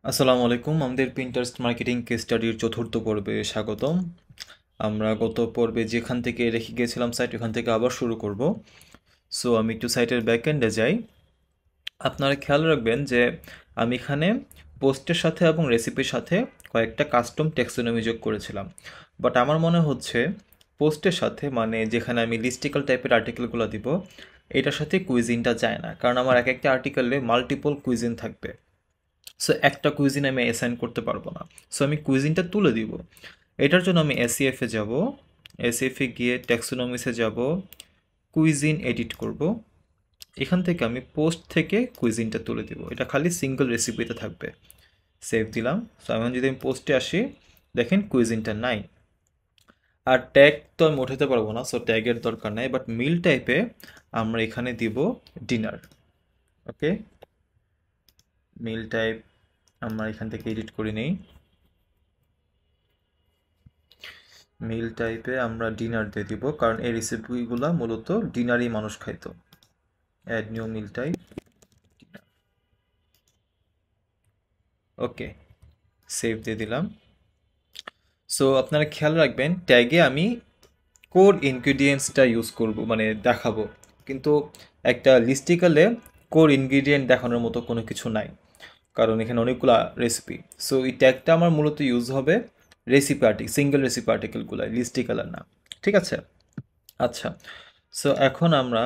আসসালামু আলাইকুম। আমাদের পিন্টারেস্ট মার্কেটিং কেস স্টাডির চতুর্থ পর্বে স্বাগতম। আমরা গত পর্বে যেখান থেকে রেখে গিয়েছিলাম সাইট, ওখান থেকে আবার শুরু করব। সো আমি একটু সাইটের ব্যাকএন্ডে যাই। আপনারা খেয়াল রাখবেন যে আমি এখানে পোস্টের সাথে এবং রেসিপির সাথে কয়েকটা কাস্টম টেক্সোনমি যোগ করেছিলাম। বাট আমার মনে হচ্ছে পোস্টের সাথে, মানে যেখানে আমি লিস্টিক্যাল টাইপের আর্টিকেলগুলো দিব, এটার সাথে কুইজিনটা যায় না, কারণ আমার এক একটা আর্টিকেলে মাল্টিপল কুইজিন থাকবে। সো একটা কুইজিন আমি অ্যাসাইন করতে পারবো না। সো আমি কুইজিনটা তুলে দিব। এটার জন্য আমি এসিএফে যাব। এসিএফে গিয়ে ট্যাক্সোনমিসে যাব, কুইজিন এডিট করব। এখান থেকে আমি পোস্ট থেকে কুইজিনটা তুলে দিব। এটা খালি সিঙ্গল রেসিপিতে থাকবে। সেভ দিলাম। সো এখন যদি আমি পোস্টে আসি, দেখেন কুইজিনটা নাই। আর ট্যাগ তো আমি উঠাতে পারবো না, সো ট্যাগের দরকার নাই। বাট মিল টাইপে আমরা এখানে দিব ডিনার। ওকে, মিল টাইপ আমরা এখান থেকে এডিট করে নেই। মিল টাইপে আমরা ডিনার দিয়ে দিব, কারণ এই রেসিপিগুলো মূলত ডিনারই মানুষ খাইতো। অ্যাড নিউ মিল টাইপ। ওকে, সেভ দিয়ে দিলাম। সো আপনারা খেয়াল রাখবেন, ট্যাগে আমি কোর ইনগ্রিডিয়েন্টসটা ইউজ করব, মানে দেখাবো। কিন্তু একটা লিস্টিক্যালে কোর ইনগ্রিডিয়েন্ট দেখানোর মতো কোনো কিছু নাই, কারণ এখানে অনেকগুলো রেসিপি। সো এই ট্যাগটা আমার মূলত ইউজ হবে রেসিপি সিঙ্গেল রেসিপি আর্টিকেলগুলো, লিস্টিক্যালের না। ঠিক আছে? আচ্ছা, সো এখন আমরা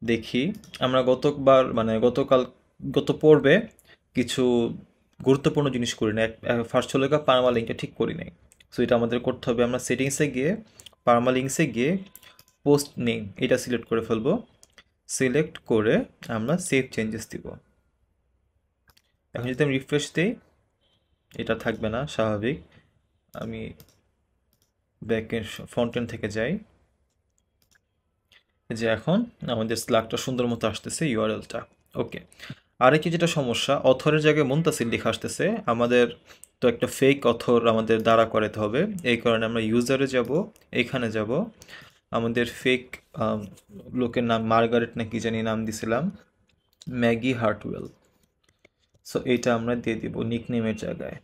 দেখি। আমরা গতবার, মানে গত পর্বে কিছু গুরুত্বপূর্ণ জিনিস করি না। ফার্স্ট হলো পারমালিঙ্কটা ঠিক করি নাই। সো এটা আমাদের করতে হবে। আমরা সেটিংসে গিয়ে, পারমালিঙ্কসে গিয়ে পোস্ট নেম এটা সিলেক্ট করে ফেলবো। সিলেক্ট করে আমরা সেভ চেঞ্জেস দিব। এখন যদি আমি রিফ্রেশ দিই, এটা থাকবে না, স্বাভাবিক। আমি ব্যাকের ফ্রন্ট এন্ড থেকে যাই। যে এখন আমাদের স্ল্যাকটা সুন্দর মতো আসতেছে, ইউআরএলটা। ওকে, আরেকটি যেটা সমস্যা, অথরের জায়গায় মুনতাসির লেখা আসতেছে। আমাদের তো একটা ফেক অথর আমাদের দাঁড়া করাতে হবে। এই কারণে আমরা ইউজারে যাব, এইখানে যাব। আমাদের ফেক লোকের নাম মার্গারেট না কি জানি নাম দিছিলাম, ম্যাগি হার্টওয়েল। সো এইটা আমরা দিয়ে দিব নিকনেমের জায়গায়।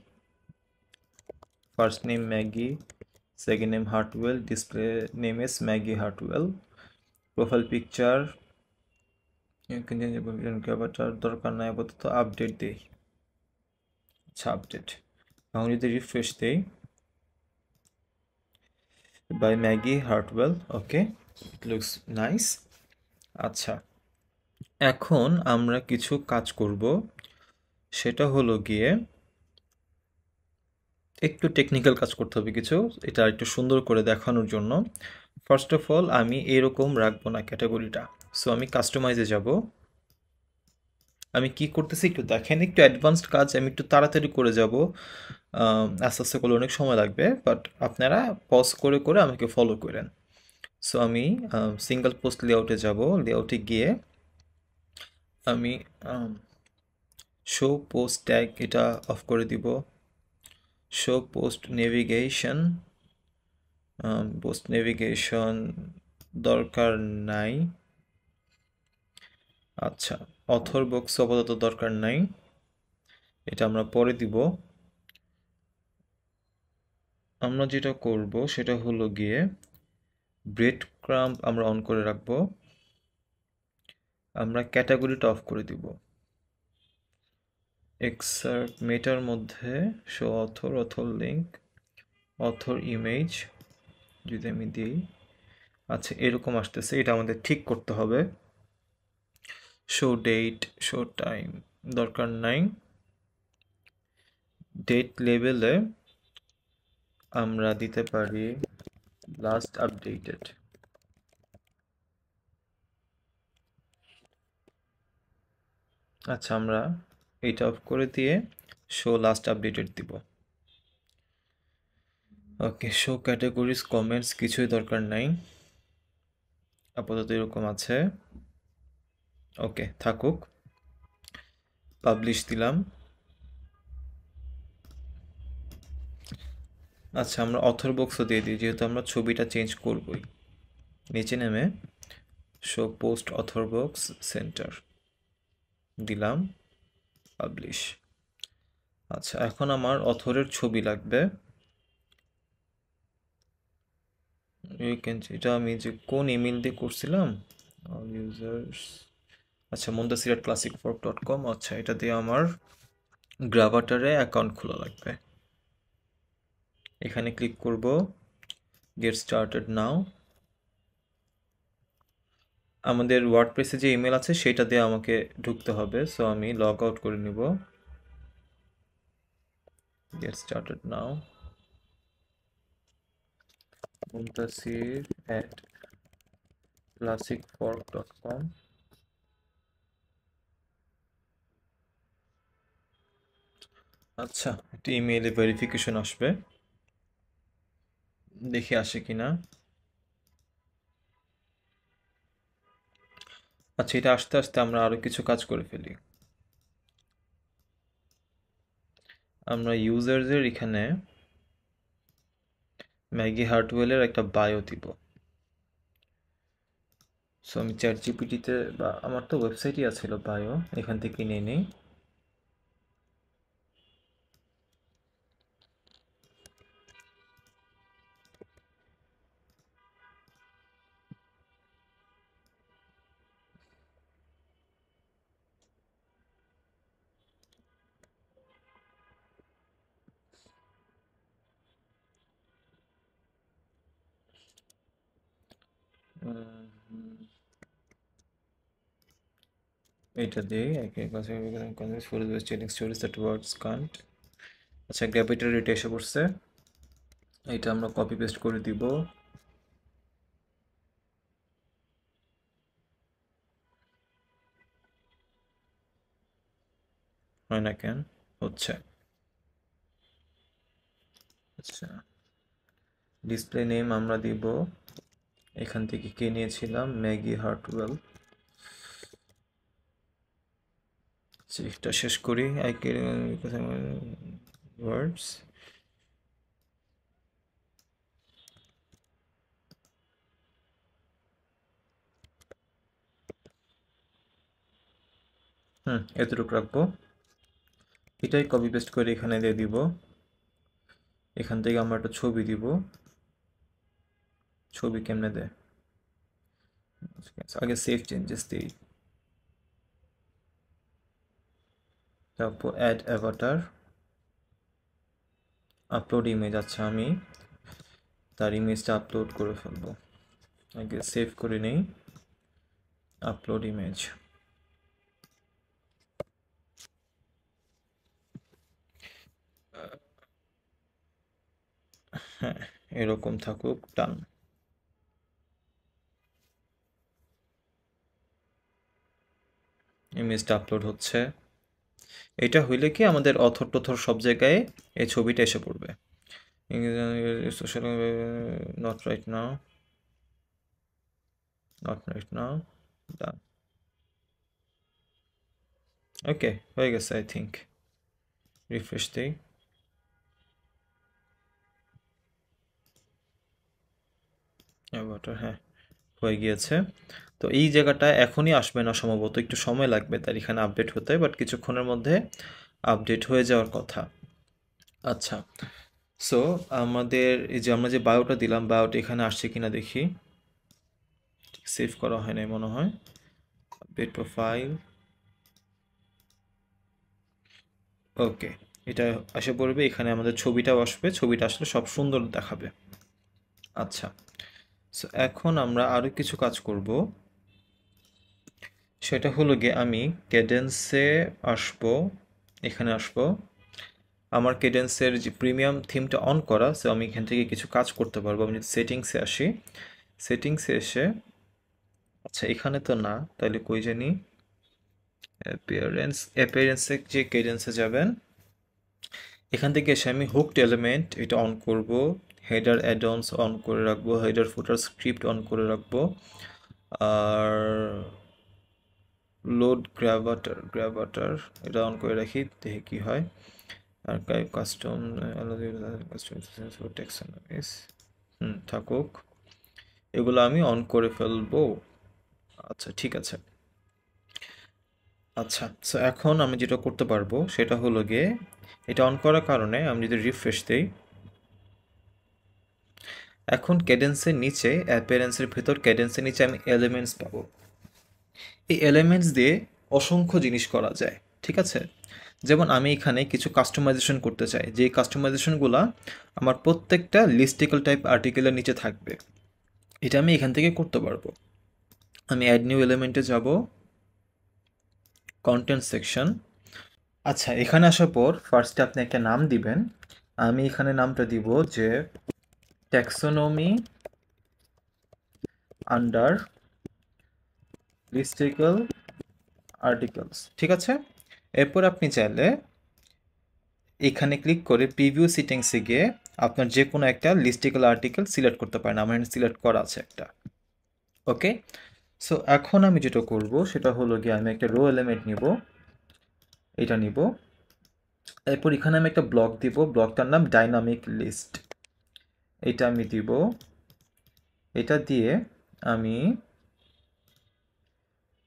First name Maggie, second name Hartwell, display name is Maggie Hartwell. Profile picture কভারটার দরকার নাই আপাতত, আপডেট দিই। আচ্ছা, আপডেট। এখন যদি রিফ্রেশ দেই, by Maggie Hartwell. Okay, it looks nice. আচ্ছা, এখন আমরা কিছু কাজ করব। সেটা হলো গিয়ে একটু টেকনিক্যাল কাজ করতে হবে কিছু, এটা একটু সুন্দর করে দেখানোর জন্য। ফার্স্ট অফ অল আমি এরকম রাখবো না ক্যাটাগরিটা। সো আমি কাস্টমাইজে যাব। আমি কি করতেছি একটু দেখেন, একটু অ্যাডভান্সড কাজ, আমি একটু তাড়াতাড়ি করে যাব। আস্তে আস্তে করলে অনেক সময় লাগবে, বাট আপনারা পজ করে করে আমাকে ফলো করেন। সো আমি সিঙ্গেল পোস্ট লেআউটে যাব। লেআউটে গিয়ে আমি শো পোস্ট ট্যাগ এটা অফ করে দিব। Show post navigation, post navigation দরকার নাই। আচ্ছা, অথর বক্স আপাতত দরকার নাই, এটা আমরা পরে দিব। আমরা যেটা করব সেটা হলো গিয়ে ব্রেড ক্রাম্প আমরা অন করে রাখবো। আমরা ক্যাটাগরিটা অফ করে দিব। এক্সার্ট মেটার মধ্যে show author, author link, author image যদি আমি দিই, আচ্ছা এরকম আসতেছে, এটা আমাদের ঠিক করতে হবে। শো ডেট, শো টাইম দরকার নাই। ডেট লেভেলে আমরা দিতে পারি লাস্ট আপডেটেড। আচ্ছা, আমরা এটা অফ করে দিয়ে শো লাস্ট আপডেটেড দিব। ওকে, শো ক্যাটাগরিজ কমেন্টস কিছুই দরকার নাই, আপাতত এরকম আছে। ওকে, থাকুক। পাবলিশ দিলাম। আচ্ছা, আমরা অথর বক্সও দিয়ে দিই, যেহেতু আমরা ছবিটা চেঞ্জ করবই। নিচে নেমে show post author box centre দিলাম, পাবলিশ। আচ্ছা, এখন আমার অথরের ছবি লাগবে। এটা আমি যে কোন ইমেল দিয়ে করছিলাম, অল ইউজার্স, আচ্ছা muntasir@classicfork.com, আচ্ছা এটা দিয়ে আমার গ্রাভাটারে অ্যাকাউন্ট খোলা লাগবে। এখানে ক্লিক করব, গেট স্টার্টেড নাও। আমাদের ওয়ার্ডপ্রেসে যে ইমেল আছে সেটা দিয়ে আমাকে ঢুকতে হবে, সো আমি লগ আউট করে নিব। গেট স্টার্টেড নাও, muntasir@classicfork.com। আচ্ছা, একটা ইমেইলে ভেরিফিকেশন আসবে, দেখি আসে কিনা। আচ্ছা, এটা আস্তে আস্তে আমরা আরো কিছু কাজ করে ফেলি। আমরা ইউজারদের এখানে ম্যাগি হার্টওয়েলের একটা বায়ো দিব। সো আমি চ্যাট জিপিটিতে, বা আমার তো ওয়েবসাইটই আছিল বায়ো, এখান থেকে নিয়ে নিই। এটা দিই আচ্ছা, গ্র্যাভিটার এটা এসে পড়ছে, এটা আমরা কপি পেস্ট করে দিব। হয় না কেন? হচ্ছে। আচ্ছা, ডিসপ্লে নেম আমরা দিব, এখান থেকে কে নিয়েছিলাম, ম্যাগি হার্টওয়েল। এটা শেষ করি, ওয়ার্ডস। এতটুকু রাখবো। এটাই কপি পেস্ট করে এখানে দিয়ে দিব। এখান থেকে আমরা একটা ছবি দিব। ছবি কেমনে দেয়? আগে সেভ চেঞ্জেস দিই, তারপর অ্যাড অ্যাভাটার, আপলোড ইমেজ। আচ্ছা, আমি তার ইমেজটা আপলোড করে ফেলবো। আগে সেভ করে নেই, আপলোড ইমেজ। হ্যাঁ, এরকম থাকুক, ডান। ইমেজটা আপলোড হচ্ছে। এটা হইলে কি আমাদের অথর টথর সব জায়গায় এই ছবিটা এসে পড়বে। Social, not right now, not right now, done. Okay, হয়ে গেছে আই থিঙ্ক। রিফ্রেশ দিই। হ্যাঁ, হয়ে গিয়েছে। তো এই জায়গাটা এখনই আসবে না সম্ভবত, একটু সময় লাগবে তার এখানে আপডেট হতে, বাট কিছুক্ষণের মধ্যে আপডেট হয়ে যাওয়ার কথা। আচ্ছা, সো আমাদের এই যে আমরা যে বায়োটা দিলাম, বায়োটা এখানে আসছে কিনা দেখি। সেভ করা হয় নাই মনে হয়। আপডেট প্রোফাইল, ওকে, এটা আসে পড়বে। এখানে আমাদের ছবিটাও আসবে, ছবিটা আসলে সব সুন্দর দেখাবে। আচ্ছা, সো এখন আমরা আরো কিছু কাজ করব। সেটা হলো গিয়ে আমি ক্যাডেন্সে আসবো, এখানে আসবো। আমার কেডেন্সের যে প্রিমিয়াম থিমটা অন করা, সো আমি এখান থেকে কিছু কাজ করতে পারবো। আমি যদি সেটিংসে আসি, সেটিংসে এসে, আচ্ছা এখানে তো না, তাহলে কই জানি, অ্যাপিয়ারেন্সে যে কেডেন্সে যাবেন, এখান থেকে এসে আমি হুকড এলিমেন্ট এটা অন করব, হেডার অ্যাডঅনস অন করে রাখবো, হেডার ফুটার স্ক্রিপ্ট অন করে রাখবো, আর লোড গ্র্যাভাটার এটা অন করে রাখি, দেখি কি হয়। আর্কাইভ কাস্টম, থাকুক, এগুলো আমি অন করে ফেলবো। আচ্ছা, ঠিক আছে। আচ্ছা, সো এখন আমি যেটা করতে পারবো সেটা হলো গিয়ে এটা অন করার কারণে আমি যদি রিফ্রেশ দিই, এখন ক্যাডেন্সের নিচে অ্যাপিয়ারেন্সের ভেতর ক্যাডেন্সের নিচে আমি এলিমেন্টস পাবো। এই এলিমেন্টস দিয়ে অসংখ্য জিনিস করা যায়, ঠিক আছে? যেমন আমি এখানে কিছু কাস্টমাইজেশন করতে চাই, যে কাস্টমাইজেশনগুলো আমার প্রত্যেকটা লিস্টিক্যাল টাইপ আর্টিকেলের নিচে থাকবে, এটা আমি এখান থেকে করতে পারবো। আমি অ্যাড নিউ এলিমেন্টে যাব, কন্টেন্ট সেকশন। আচ্ছা, এখানে আসার পর ফার্স্টে আপনি একটা নাম দিবেন। আমি এখানে নামটা দিব যে ট্যাক্সোনমি আন্ডার লিস্টিক্যাল আর্টিকেলস, ঠিক আছে? এরপর আপনি চাইলে এখানে ক্লিক করে প্রিভিউ সেটিংসে গিয়ে আপনার যে কোনো একটা লিস্টিক্যাল আর্টিকেল সিলেক্ট করতে পারেন। আমার এখানে সিলেক্ট করা আছে একটা। ওকে, সো এখন আমি যেটা করব সেটা হলো গিয়ে আমি একটা রো এলিমেন্ট নিব, এটা নিব। এরপর এখানে আমি একটা ব্লক দিব, ব্লকটার নাম ডাইনামিক লিস্ট, এটা আমি দিব। এটা দিয়ে আমি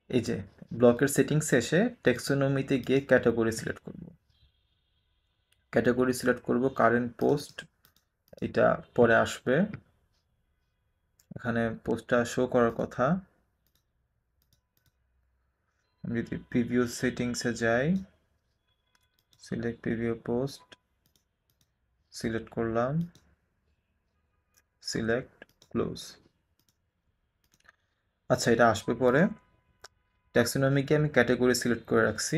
এই যে ব্লকের সেটিংসে এসে টেক্সোনমিতে গিয়ে ক্যাটাগরি সিলেক্ট করব। ক্যাটাগরি সিলেক্ট করব কারেন্ট পোস্ট, এটা পরে আসবে, এখানে পোস্টটা শো করার কথা। আমি যদি প্রিভিউ সেটিংসে যাই, সিলেক্ট প্রিভিউ পোস্ট, সিলেক্ট করলাম, সিলেক্ট ক্লোজ। আচ্ছা, এটা আসবে পরে। ট্যাক্সোনমিকে আমি ক্যাটাগরি সিলেক্ট করে রাখছি।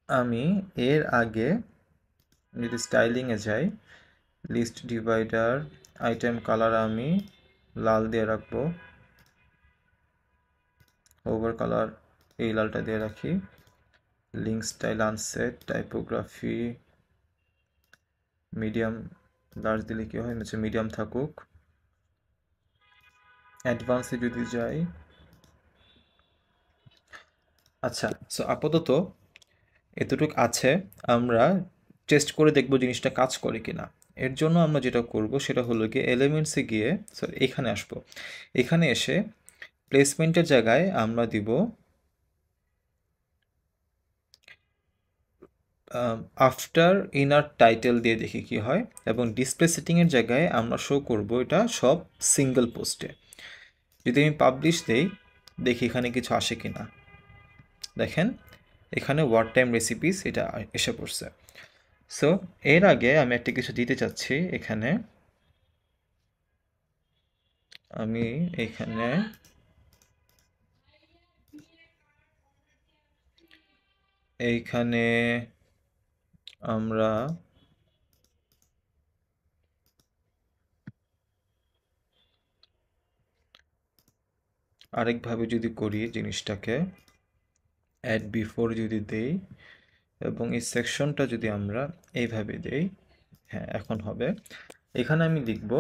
আমি এর আগে যদি স্টাইলিংয়ে যাই, লিস্ট ডিভাইডার, আইটেম কালার আমি লাল দিয়ে রাখবো, ওভার কালার এই লালটা দিয়ে রাখি, link style আনসেট, typography medium, large দিলে কি হয়, মিডিয়াম থাকুক। অ্যাডভান্সে যদি যাই, আচ্ছা, সো আপাতত এতটুকু আছে। আমরা টেস্ট করে দেখব জিনিসটা কাজ করে কিনা। এর জন্য আমরা যেটা করব সেটা হলো গিয়ে এলিমেন্টসে গিয়ে, সরি এখানে আসবো, এখানে এসে প্লেসমেন্টের জায়গায় আমরা দিব আফটার ইনার টাইটেল দিয়ে দেখি কি হয়, এবং ডিসপ্লে সেটিংয়ের জায়গায় আমরা শো করব এটা সব সিঙ্গেল পোস্টে। যদি আমি পাবলিশ দেই, দেখি এখানে কিছু আসে কিনা। দেখেন এখানে ওয়ার্ড টাইম রেসিপিস এটা এসে পড়ছে। সো এর আগে আমি একটা কিছু দিতে চাচ্ছি এখানে। আমি এখানে আমরা আরেকভাবে যদি করি জিনিসটাকে, অ্যাড বিফোর যদি দেই এবং এই সেকশনটা যদি আমরা এইভাবে দেই, হ্যাঁ এখন হবে। এখানে আমি লিখব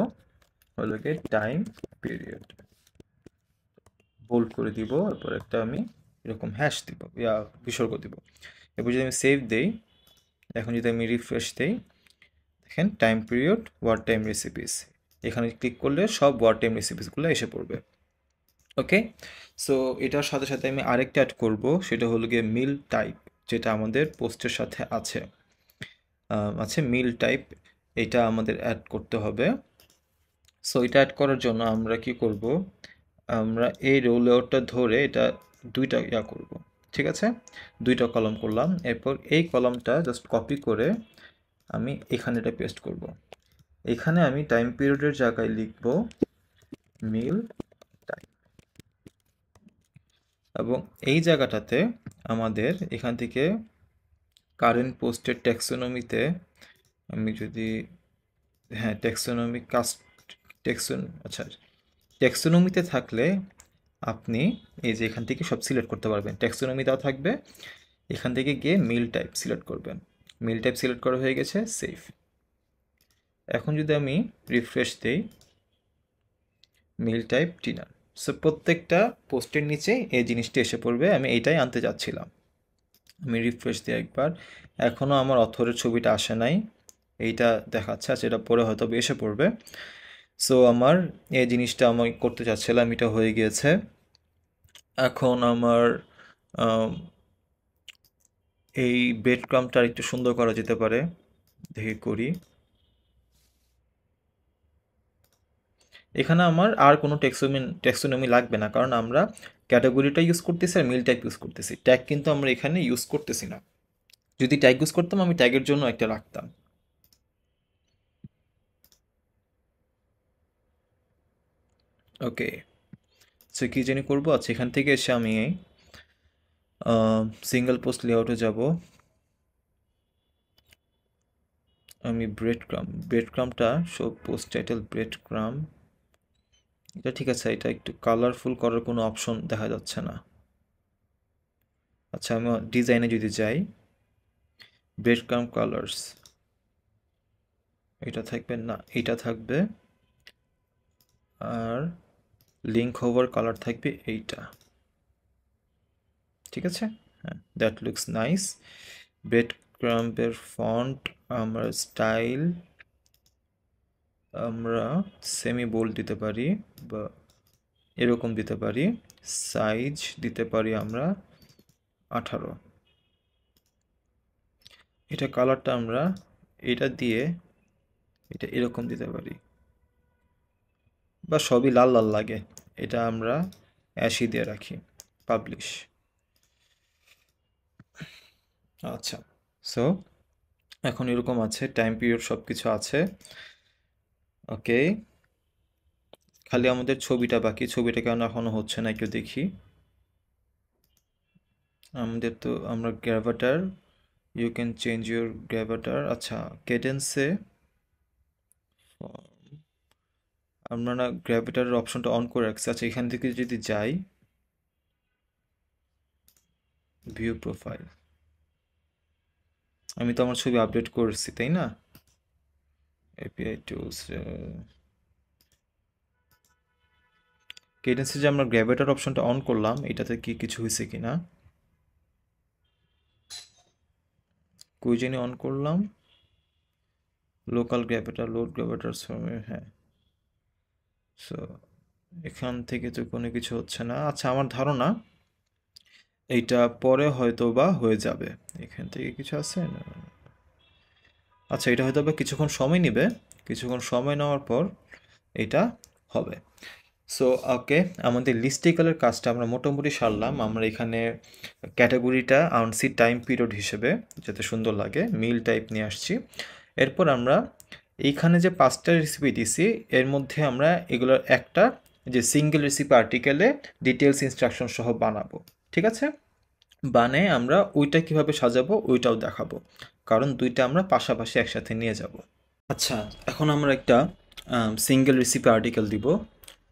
হলো গিয়ে টাইম পিরিয়ড, বোল্ড করে দিব, এরপর একটা আমি এরকম হ্যাশ দিব, বিসর্গ দিব। এরপর যদি আমি সেভ দেই, এখন যদি আমি রিফ্রেশ দেই, দেখেন time period word time recipes, এখানে ক্লিক করলে সব ওয়ার্ড টাইম রেসিপিসগুলো এসে পড়বে। ওকে, সো এটার সাথে সাথে আমি আরেকটা অ্যাড করব, সেটা হলো গিয়ে মিল টাইপ, যেটা আমাদের পোস্টের সাথে আছে। মিল টাইপ, এটা আমাদের অ্যাড করতে হবে। সো এটা অ্যাড করার জন্য আমরা কি করব, আমরা এই রো লেআউটটা ধরে এটা দুইটা করব, ঠিক আছে? দুইটা কলম করলাম, এরপর এই কলমটা জাস্ট কপি করে আমি এখানে এটা পেস্ট করব। এখানে আমি টাইম পিরিয়ডের জায়গায় লিখব মিল টাইপ, এবং এই জায়গাটাতে আমাদের এখান থেকে কারেন্ট পোস্টের ট্যাক্সোনমিতে আমি যদি, হ্যাঁ ট্যাক্সোনমি আচ্ছা, ট্যাক্সোনমিতে থাকলে আপনি এই যে এখান থেকে সব সিলেক্ট করতে পারবেন, ট্যাক্সোনমি দেওয়া থাকবে, এখান থেকে গিয়ে মিল টাইপ সিলেক্ট করবেন। মিল টাইপ সিলেক্ট করা হয়ে গেছে, সেভ। এখন যদি আমি রিফ্রেশ দেই, মিল টাইপ ডিনার, সো প্রত্যেকটা পোস্টের নিচে এই জিনিসটি এসে পড়বে। আমি এইটাই আনতে যাচ্ছিলাম। আমি রিফ্রেশ দিই একবার, এখনও আমার অথরের ছবিটা আসে নাই, এইটা দেখাচ্ছে, আচ্ছা এটা পরে হয়তো এসে পড়বে। সো আমার এই জিনিসটা আমি করতে চাচ্ছিলাম, এটা হয়ে গিয়েছে। এখন আমার এই ব্রেড ক্রাম্পটা একটু সুন্দর করা যেতে পারে, দেখে করি। এখানে আমার আর কোনো টেক্সোনমি লাগবে না, কারণ আমরা ক্যাটাগরিটা ইউজ করতেছি আর মিল টাইপ ইউজ করতেছি। ট্যাগ কিন্তু আমরা এখানে ইউজ করতেছি না। যদি ট্যাগ ইউজ করতাম আমি ট্যাগের জন্য একটা রাখতাম। ওকে, সো কী জানি করবো। আচ্ছা, এখান থেকে এসে আমি সিঙ্গেল পোস্ট লেআউটে যাব। আমি ব্রেড ক্রামটা show post title breadcrumb, এটা ঠিক আছে। এটা একটু কালারফুল করার কোনো অপশন দেখা যাচ্ছে না। আচ্ছা, আমি ডিজাইনে যদি যাই, ব্রেড ক্রাম কালার্স, এটা থাকবে না, এটা থাকবে। আর লিঙ্ক হোভার কালার থাকবে এইটা, ঠিক আছে। হ্যাঁ, দ্যাট লুকস নাইস। ব্রেড ক্রাম্পের ফন্ট, আমরা স্টাইল আমরা সেমি বোল্ড দিতে পারি বা এরকম দিতে পারি। সাইজ দিতে পারি আমরা 18। এটা কালারটা আমরা এটা দিয়ে এটা এরকম দিতে পারি, বা সবই লাল লাল লাগে, এটা আমরা অ্যাশি দিয়ে রাখি। পাবলিশ। আচ্ছা, সো এখন এরকম আছে, টাইম পিরিয়ড সব কিছু আছে। ওকে, খালি আমাদের ছবিটা বাকি। ছবিটা কেন এখনো হচ্ছে না একটু দেখি। আমাদের তো আমরা গ্র্যাভাটার, ইউ ক্যান চেঞ্জ ইউর গ্র্যাভাটার। আচ্ছা, কেডেন্সে আমরা না গ্র্যাভিটারের অপশনটা অন করে রাখছি। আচ্ছা, এখান থেকে যদি যাই ভিউ প্রোফাইল, আমি তো আমার ছবি আপডেট করছি তাই না? এপিআই টুলস, কেডেন্সে যে আমরা গ্র্যাভিটার অপশনটা অন করলাম, এটাতে কি কিছু হয়েছে কিনা কই জানি অন করলাম। লোকাল গ্র্যাভিটার, লোড গ্র্যাভিটার, হ্যাঁ। সো এখান থেকে তো কোনো কিছু হচ্ছে না। আচ্ছা, আমার ধারণা এইটা পরে হয়তো বা হয়ে যাবে। এখান থেকে কিছু আছে না। আচ্ছা, এটা হয়তো বা কিছুক্ষণ সময় নেবে। কিছুক্ষণ সময় নেওয়ার পর এটা হবে। সো ওকে, আমাদের লিস্টিক্যালের কাজটা আমরা মোটামুটি সারলাম। আমরা এখানে ক্যাটাগরিটা আনছি টাইম পিরিয়ড হিসেবে, যাতে সুন্দর লাগে, মিল টাইপ নিয়ে আসছি। এরপর আমরা এইখানে যে 5টা রেসিপি দিছি, এর মধ্যে আমরা এগুলোর একটা যে সিঙ্গেল রেসিপি আর্টিকেলে ডিটেলস ইনস্ট্রাকশন সহ বানাবো, ঠিক আছে। বানিয়ে আমরা ওইটা কিভাবে সাজাবো ওইটাও দেখাবো, কারণ দুইটা আমরা পাশাপাশি একসাথে নিয়ে যাব। আচ্ছা, এখন আমরা একটা সিঙ্গেল রেসিপি আর্টিকেল দিব।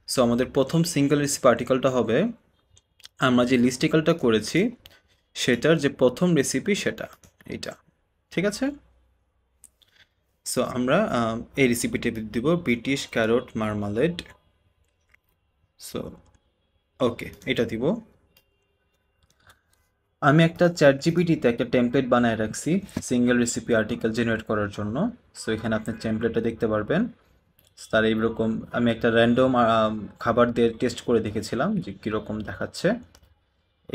সো আমাদের প্রথম সিঙ্গেল রেসিপি আর্টিকেলটা হবে আমরা যে লিস্টিক্যালটা করেছি সেটার যে প্রথম রেসিপি সেটা, এইটা, ঠিক আছে। সো আমরা এই রেসিপিটা দিব British carrot marmalade. So okay, এটা দিব। আমি একটা চ্যাট জিপিটিতে একটা টেমপ্লেট বানায় রাখছি সিঙ্গেল রেসিপি আর্টিকেল জেনারেট করার জন্য। সো এখানে আপনি টেমপ্লেটটা দেখতে পারবেন। তার এইরকম আমি একটা র্যান্ডম খাবার দিয়ে টেস্ট করে দেখেছিলাম যে কীরকম দেখাচ্ছে।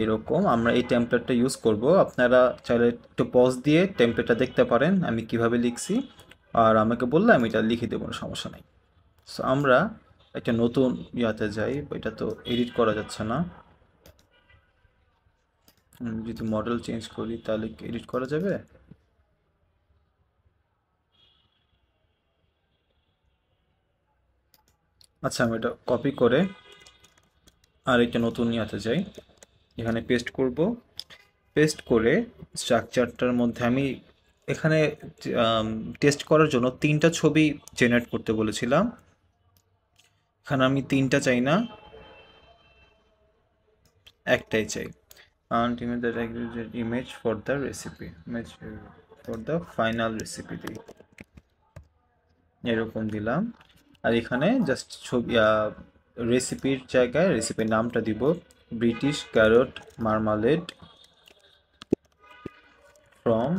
এরকম আমরা এই টেমপ্লেটটা ইউজ করব। আপনারা চাইলে একটু পজ দিয়ে টেমপ্লেটটা দেখতে পারেন আমি কিভাবে লিখছি, আর আমাকে বললে আমি এটা লিখে দেবো, কোনো সমস্যা নেই। সো আমরা একটা নতুন ইয়াতে যাই, এটা তো এডিট করা যাচ্ছে না। যদি মডেল চেঞ্জ করি তাহলে এডিট করা যাবে? আচ্ছা, আমি এটা কপি করে আর একটা নতুন ইয়াতে যাই, এখানে পেস্ট করব। পেস্ট করে স্ট্রাকচারটার মধ্যে আমি এখানে টেস্ট করার জন্য 3টা ছবি জেনারেট করতে বলেছিলাম। এখানে আমি 3টা চাই না, একটাই চাই। Ultimate the image for the recipe, image for the final recipe দিই, এরকম দিলাম। আর এখানে জাস্ট ছবি, রেসিপির জায়গায় রেসিপির নামটা দিব British carrot marmalade from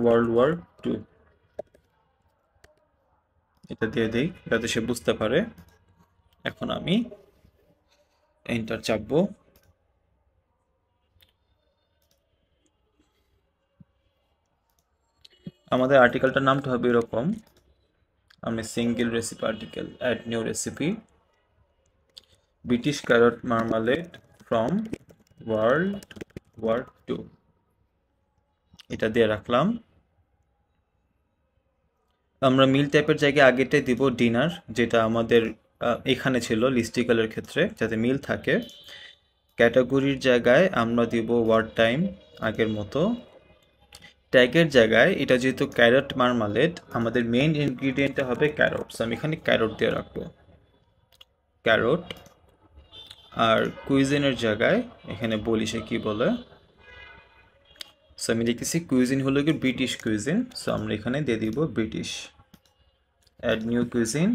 World War II। এটা দিয়ে দিই যাতে সে বুঝতে পারে। এখন আমি এন্টার চাপবো। আমাদের আর্টিকেলটার নামটা হবে এরকম, আমি single recipe article, add new recipe, British carrot marmalade from world war 2, এটা দিয়ে রাখলাম। আমরা মিল টাইপের জায়গায় আগেটাই দিব ডিনার, যেটা আমাদের এখানে ছিল লিস্টিক্যালের ক্ষেত্রে, যাতে মিল থাকে। ক্যাটাগরির জায়গায় আমরা দিব ওয়ার টাইম আগের মতো। ট্যাগের জায়গায় এটা যেহেতু ক্যারট মার্মালেড, আমাদের মেইন ইনগ্রিডিয়েন্টটা হবে ক্যারটস, আমি এখানে ক্যারট দিয়ে রাখবো, ক্যারট। আর কুইজিনের জায়গায় এখানে বলি সে কি বলে, সো আমি লিখেছি কুইজিন হলো কি ব্রিটিশ কুইজিন, সো আমরা এখানে দিয়ে দিব British, add new cuisine,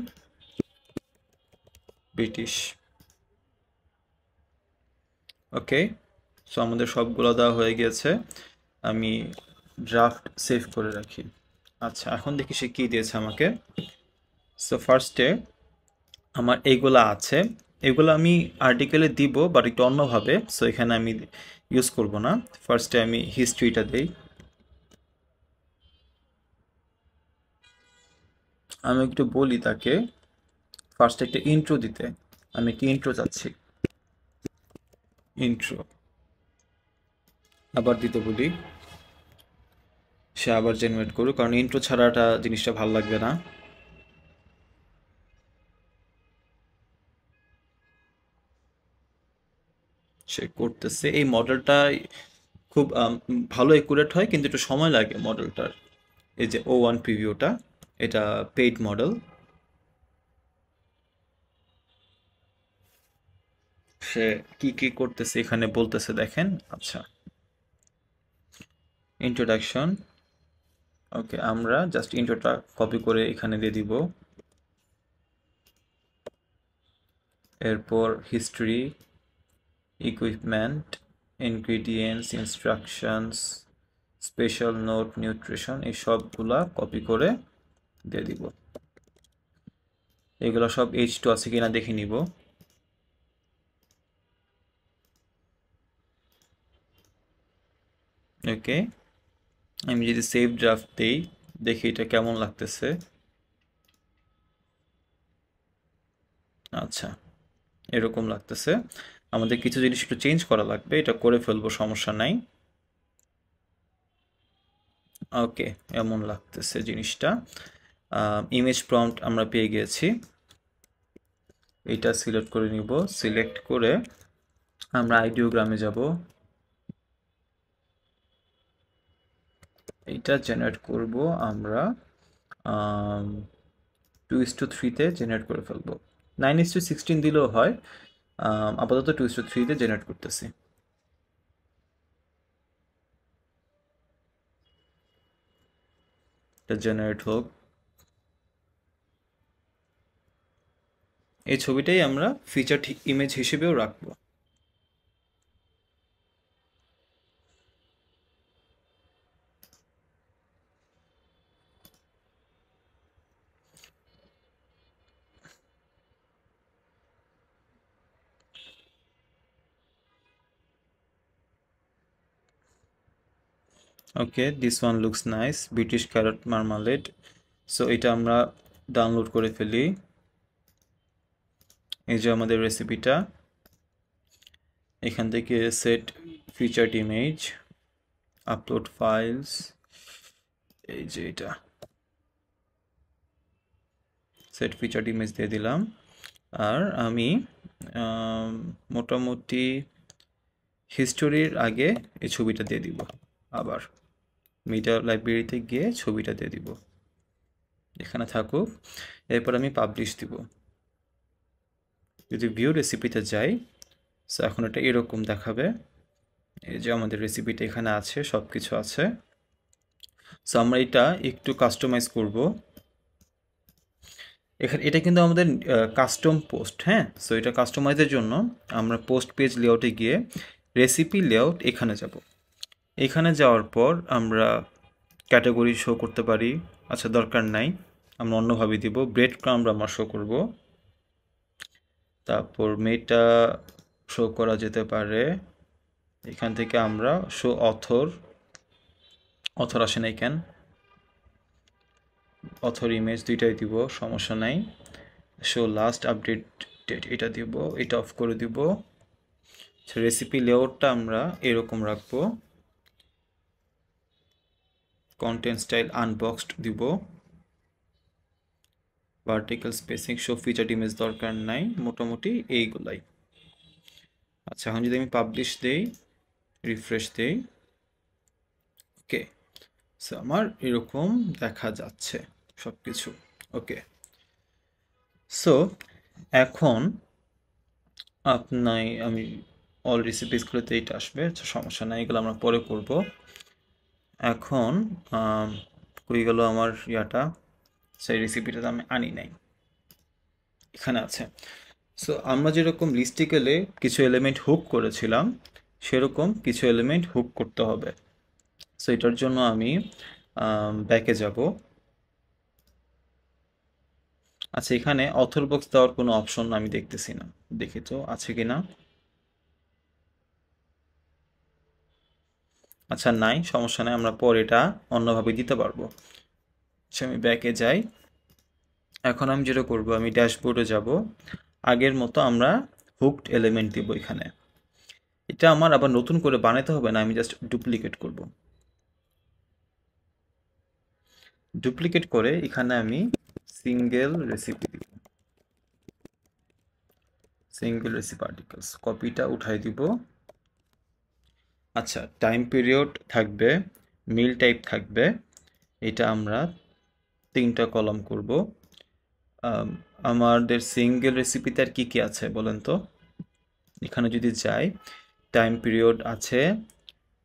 British. Okay, so আমাদের সবগুলো দেওয়া হয়ে গেছে, আমি ড্রাফট সেভ করে রাখি। আচ্ছা, এখন দেখি সে কী দিয়েছে আমাকে। সো ফার্স্টে আমার এইগুলা আছে, এগুলো আমি আর্টিকেলে দিব বাট একটু অন্যভাবে, সো এখানে আমি ইউজ করব না। ফার্স্টে আমি হিস্ট্রিটা দেই, আমি একটু বলি তাকে ফার্স্টে একটা ইন্ট্রো দিতে, আমি একটা ইন্ট্রো চাচ্ছি, ইন্ট্রো আবার দিতে বলি, সে আবার জেনারেট করুক, কারণ ইন্ট্রো ছাড়াটা জিনিসটা ভালো লাগবে না। সে করতেছে, এই মডেলটা খুব ভালো একুরেট হয়, কিন্তু একটু সময় লাগে মডেলটার। এই যে O1 প্রিভিউটা, এটা পেইড মডেল। সে কি কি করতেছে এখানে বলতেছে দেখেন। আচ্ছা, ইন্ট্রোডাকশন, ওকে, আমরা জাস্ট ইন্ট্রোটা কপি করে এখানে দিয়ে দিব। এরপর history, equipment, ingredients, instructions, special note, nutrition, এই সবগুলা কপি করে দিয়ে দিব। এগুলো সব H2 আছে কিনা দেখে নিব। ওকে, আমি যদি সেভ ড্রাফট দিই, দেখি এটা কেমন লাগতেছে। আচ্ছা, এরকম লাগতেছে। আমাদের কিছু জিনিস একটু চেঞ্জ করা লাগবে, এটা করে ফেলবো, সমস্যা নাই। ওকে, এমন লাগতেছে জিনিসটা। ইমেজ প্রম্পট আমরা পেয়ে গিয়েছি, এটা সিলেক্ট করে নিব। সিলেক্ট করে আমরা আইডিওগ্রামে যাব, এইটা জেনারেট করব আমরা 2:3-তে জেনারেট করে ফেলবো। 9:16 দিলেও হয়, আপাতত 2:3-তে জেনারেট করতেছি। এটা জেনারেট হোক। এই ছবিটাই আমরা ফিচার ইমেজ হিসেবেও রাখবো। Okay, this one looks nice, British carrot marmalade. So এটা আমরা ডাউনলোড করে ফেলি। এই যে আমাদের রেসিপিটা, এখান থেকে set featured image, upload files, এই যে এটা সেট ফিচার্ড ইমেজ দিয়ে দিলাম। আর আমি মোটামুটি হিস্টোরির আগে এই ছবিটা দিয়ে দিব, আবার মিডিয়া লাইব্রেরিতে গিয়ে ছবিটা দিয়ে দিব, এখানে থাকুক। এরপর আমি পাবলিশ দিব। যদি ভিউ রেসিপিতে যাই, সো এখন এটা এরকম দেখাবে। এই যে আমাদের রেসিপিটা এখানে আছে, সব কিছু আছে। সো আমরা এটা একটু কাস্টমাইজ করব। এখানে এটা কিন্তু আমাদের কাস্টম পোস্ট, হ্যাঁ। সো এটা কাস্টমাইজের জন্য আমরা পোস্ট পেজ লেআউটে গিয়ে রেসিপি লেআউট এখানে যাব। এখানে যাওয়ার পর আমরা ক্যাটাগরি শো করতে পারি, আচ্ছা দরকার নাই, আমরা অন্যভাবে দিব। ব্রেড ক্রাম্ব আমরা শো করব, তারপর মেটা শো করা যেতে পারে। এখান থেকে আমরা শো অথর আসে নাই কেন, অথর ইমেজ দুইটাই দিব, সমস্যা নাই। শো লাস্ট আপডেট ডেট এটা দিব, এটা অফ করে দিব। রেসিপি লেআউটটা আমরা এরকম রাখবো, কন্টেন্ট স্টাইল আনবক্সড দিব, vertical spacing show featured image দরকার নাই, মোটামুটি এইগুলাই। আচ্ছা, এখন যদি আমি পাবলিশ দেই, রিফ্রেশ দেই, ওকে, সো আমার এরকম দেখা যাচ্ছে সব কিছু। ওকে, সো এখন আমি অল রেসিপিসগুলোতে এইটা আসবে, সমস্যা নাই, এগুলো আমরা পরে করব। এখন কই গেল আমার ইয়াটা, সেই রেসিপিটা আমি আনি নাই, এখানে আছে। সো আমরা যেরকম লিস্টিকেলে কিছু এলিমেন্ট হুক করেছিলাম, সেরকম কিছু এলিমেন্ট হুক করতে হবে। সো এটার জন্য আমি ব্যাকে যাব। আচ্ছা, এখানে অথর বক্স দেওয়ার কোনো অপশন আমি দেখতেছি না, দেখি তো আছে কি না। আচ্ছা, নাই, সমস্যা নাই, আমরা পরে এটা অন্যভাবে দিতে পারবো। আচ্ছা, আমি ব্যাকে যাই। এখন আমি যেটা করব, আমি ড্যাশবোর্ডে যাব, আগের মতো আমরা হুকড এলিমেন্ট দিব এখানে। এটা আমার আবার নতুন করে বানাতে হবে না, আমি জাস্ট ডুপ্লিকেট করব। ডুপ্লিকেট করে এখানে আমি সিঙ্গেল রেসিপি দিব, সিঙ্গেল রেসিপি আর্টিকেলস, কপিটা উঠাই দিব। আচ্ছা, টাইম পিরিয়ড থাকবে, মিল টাইপ থাকবে, এটা আমরা 3টা কলাম করব। আমাদের সিঙ্গেল রেসিপিতে আর কি আছে বলেন তো। এখানে যদি যাই, টাইম পিরিয়ড আছে,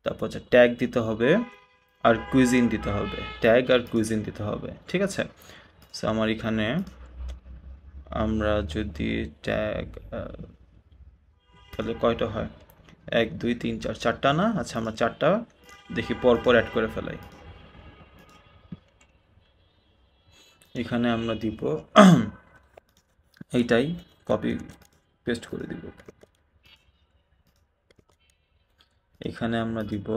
তারপর হচ্ছে ট্যাগ দিতে হবে, আর কুইজিন দিতে হবে, ট্যাগ আর কুইজিন দিতে হবে, ঠিক আছে। সো আমার এখানে আমরা যদি ট্যাগ, তাহলে কয়টা হয়, 1 2 3 4, 4টা না? আচ্ছা, আমরা 4টা দেখি পরপর অ্যাড করে ফেলাই। এখানে আমরা দিব এইটাই, কপি পেস্ট করে দিব। এখানে আমরা দিব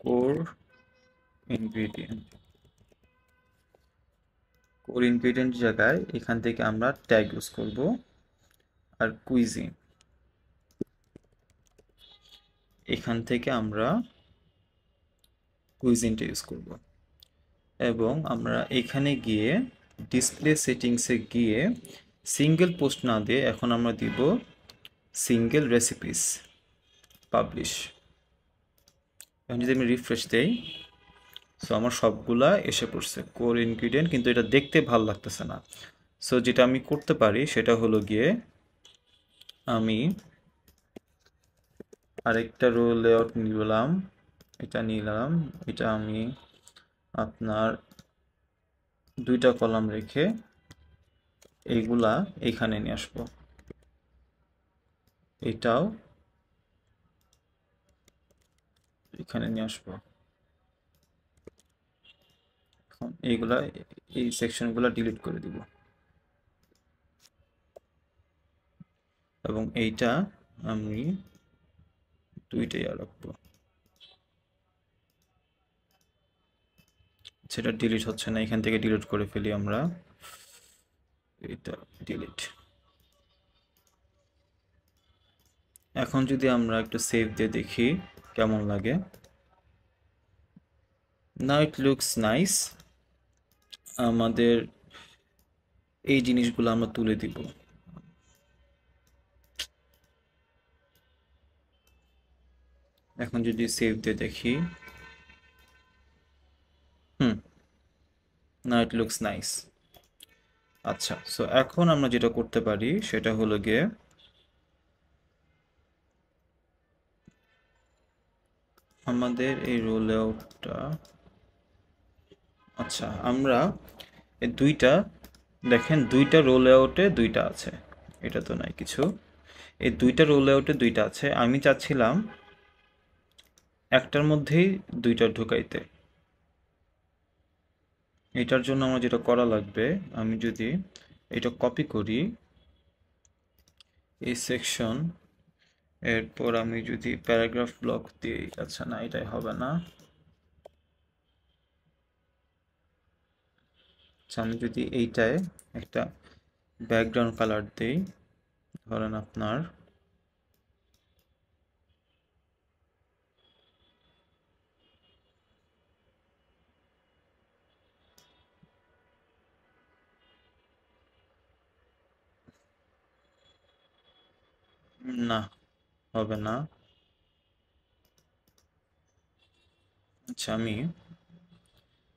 কোর ইনগ্রিডিয়েন্ট, কোর ইনগ্রিডিয়েন্ট জায়গায় এখান থেকে আমরা ট্যাগ ইউজ করব, আর কুইজিন এখান থেকে আমরা কুইজিনটা ইউজ করব। এবং আমরা এখানে গিয়ে ডিসপ্লে সেটিংসে গিয়ে সিঙ্গেল পোস্ট না দিয়ে এখন আমরা দিব সিঙ্গেল রেসিপিস, পাবলিশ। এখন যদি আমি রিফ্রেশ দেই, সো আমার সবগুলা এসে পড়ছে কোর ইনগ্রিডিয়েন্ট, কিন্তু এটা দেখতে ভালো লাগতেছে না। সো যেটা আমি করতে পারি সেটা হলো গিয়ে, আমি আরেকটা রো লেআউট নিলাম, এটা আমি আপনার 2টা কলাম রেখে এইগুলা এইখানে নিয়ে আসবো, এটাও এখানে নিয়ে আসবো। এখন এইগুলা, এই সেকশনগুলো ডিলিট করে দিব, এবং এইটা আমি 2টাই রাখবো। সেটা ডিলিট হচ্ছে না, এখান থেকে ডিলিট করে ফেলি আমরা, এটা ডিলিট। এখন যদি আমরা একটু সেভ দিয়ে দেখি কেমন লাগে। নাও ইট লুকস নাইস। আমাদের এই জিনিসগুলো আমরা তুলে দিব। এখন যদি সেভ দিয়ে দেখি, নাও ইট লুকস নাইস। আচ্ছা, সো এখন আমরা যেটা করতে পারি সেটা হলো গিয়ে, আমাদের এই রোল আউটটা, আচ্ছা আমরা এই দুইটা, দেখেন 2টা রোল আউটে 2টা আছে, এটা তো নাই কিছু, এই 2টা রোল আউটে 2টা আছে, আমি চাচ্ছিলাম একটার মধ্যেই 2টা ঢুকাইতে। এটার জন্য আমার যেটা করা লাগবে, আমি যদি এটা কপি করি, এই সেকশন, এরপর আমি যদি প্যারাগ্রাফ ব্লক দিই, আচ্ছা না, এটাই হবে না, আচ্ছা, আমি যদি এইটায় একটা ব্যাকগ্রাউন্ড কালার দেই, ধরেন আপনার না, হবে না। আচ্ছা, আমি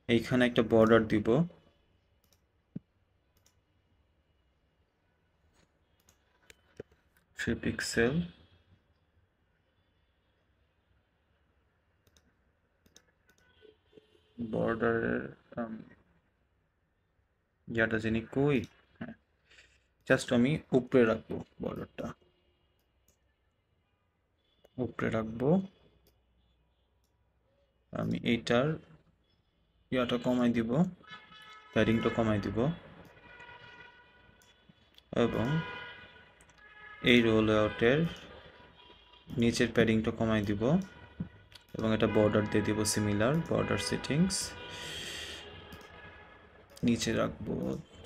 এইখানে একটা বর্ডার দিব, 3 পিক্সেল। বর্ডারের ইয়াটা জানি কই। হ্যাঁ, জাস্ট আমি উপরে রাখবো, বর্ডারটা উপরে রাখবো। আমি এইটার ইয়াটা কমাই দিব, প্যাডিংটা কমাই দিব, এবং এই রোল আউটের নিচের প্যাডিংটা কমাই দিব, এবং এটা বর্ডার দিয়ে দিব, সিমিলার বর্ডার সেটিংস নিচে রাখবো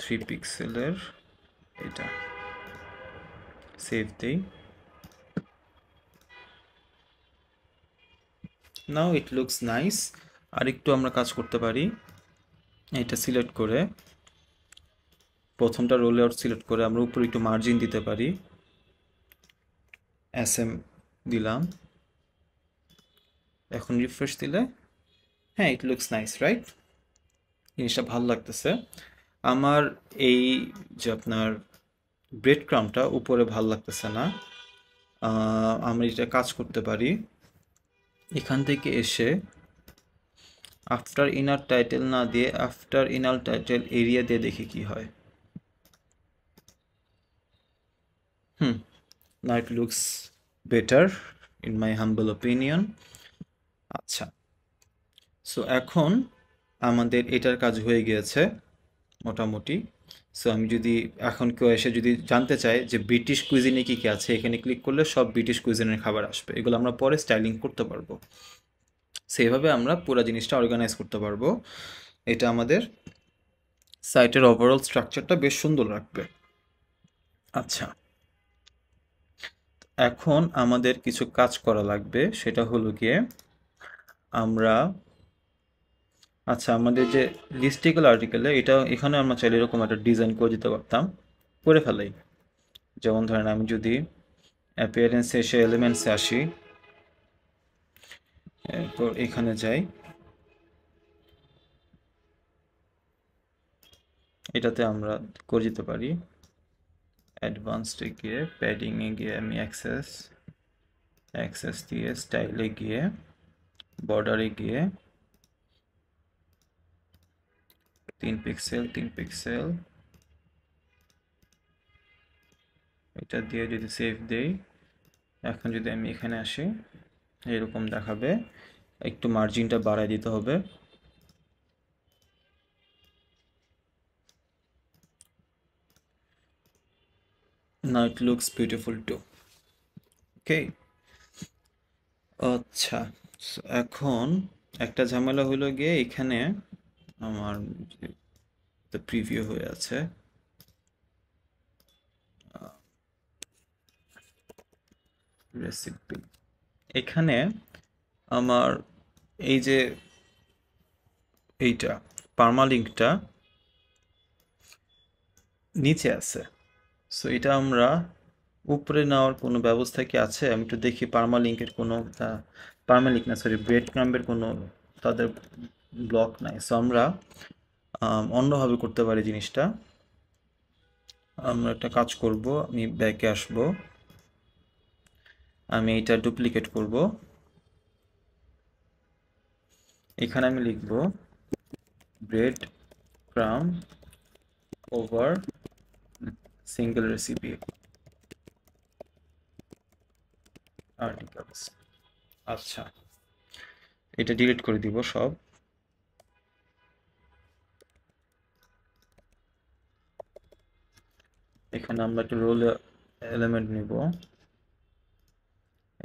3 পিক্সেলের। এটা সেভ দেই। নাও ইট লুকস নাইস। আর একটু আমরা কাজ করতে পারি। এটা সিলেক্ট করে, প্রথমটা রোল আউট সিলেক্ট করে আমরা উপরে একটু মার্জিন দিতে পারি। SM দিলাম, এখন রিফ্রেশ দিলে হ্যাঁ, ইট লুকস নাইস, রাইট? জিনিসটা ভালো লাগতেছে আমার। এই যে আপনার ব্রেড ক্রামটা উপরে ভালো লাগতেছে না। আমরা এটা কাজ করতে পারি, এখান থেকে এসে আফটার ইনার টাইটেল না দিয়ে আফটার ইনার টাইটেল এরিয়া দিয়ে দেখি কি হয়। Now it looks better in my humble opinion. আচ্ছা, সো এখন আমাদের এটার কাজ হয়ে গিয়েছে মোটামুটি। সো আমি যদি এখন কেউ এসে যদি জানতে চায় যে ব্রিটিশ কুইজিনে কী কী আছে, এখানে ক্লিক করলে সব ব্রিটিশ কুইজিনের খাবার আসবে। এগুলো আমরা পরে স্টাইলিং করতে পারবো। সেইভাবে আমরা পুরো জিনিসটা অর্গানাইজ করতে পারবো। এটা আমাদের সাইটের ওভারঅল স্ট্রাকচারটা বেশ সুন্দর রাখবে। আচ্ছা, এখন আমাদের কিছু কাজ করা লাগবে, সেটা হলো গিয়ে আমরা আচ্ছা, আমাদের যে লিস্টিক্যাল আর্টিকেলে এটা এখানে আমরা চাইলে এরকম একটা ডিজাইন করে দিতে পারতাম, করে ফেলাই। যেমন ধরেন আমি যদি অ্যাপিয়ারেন্সে এসে এলিমেন্টসে আসি, এরপর এখানে যাই, এটাতে আমরা করে দিতে পারি। অ্যাডভান্সডে গিয়ে প্যাডিংয়ে গিয়ে আমি অ্যাক্সেস দিয়ে স্টাইলে গিয়ে বর্ডারে গিয়ে 3 পিক্সেল 3 পিক্সেল এটা দিয়ে যদি সেভ দেই, এখন যদি আমি এখানে আসি এরকম দেখাবে। একটু মার্জিনটা বাড়ায় দিতে হবে। Now it looks beautiful too. Okay. আচ্ছা, so এখন একটা ঝামেলা হলো গিয়ে এখানে আমার প্রিভিউ হয়ে আছে। রেসিপি এখানে আমার এই যে এইটা পার্মালিঙ্কটা নিচে আছে। সো এটা আমরা উপরে নেওয়ার কোনো ব্যবস্থা কি আছে? আমি একটু দেখি পার্মালিঙ্কের কোনো পার্মালিঙ্ক না, সরি, ব্রেড ক্রাম্বের কোনো তাদের ব্লক নাই। সো আমরা অন্যভাবে করতে পারি জিনিসটা। আমরা একটা কাজ করব, আমি ব্যাকে আসব, আমি এটা ডুপ্লিকেট করব, এখানে আমি লিখব ব্রেড ক্রাম ওভার সিঙ্গেল রেসিপি আর্টিকেলস। আচ্ছা, এটা ডিলিট করে দিব সব। এখানে আমরা একটা রোল এলিমেন্ট নিব,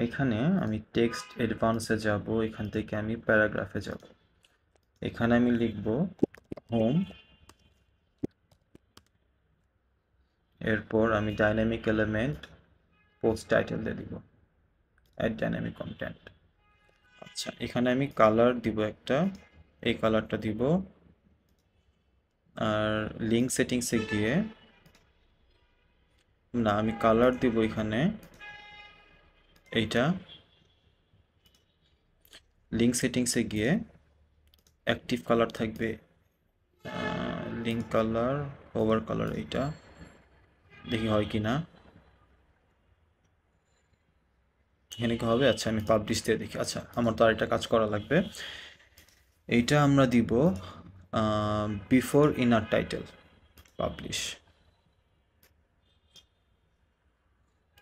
এখানে আমি টেক্সট অ্যাডভান্সে যাব, এখান থেকে আমি প্যারাগ্রাফে যাব, এখানে আমি লিখব হোম এরপর আমি ডাইনামিক এলিমেন্ট পোস্ট টাইটেল দিয়ে দিব, অ্যাড ডাইনামিক কন্টেন্ট। আচ্ছা, এখানে আমি কালার দিব একটা, এই কালারটা দিব। আর লিঙ্ক সেটিংসে গিয়ে, না আমি কালার দিব এখানে এইটা, লিঙ্ক সেটিংসে গিয়ে অ্যাক্টিভ কালার থাকবে, লিঙ্ক কালার, ওভার কালার, এইটা দেখি হয় কি না, এখানে কি হবে? আচ্ছা আমি পাবলিশ দিয়ে দেখি। আচ্ছা আমার তো আরেকটা কাজ করা লাগবে, এইটা আমরা দিব বিফোর ইনার টাইটেল পাবলিশ।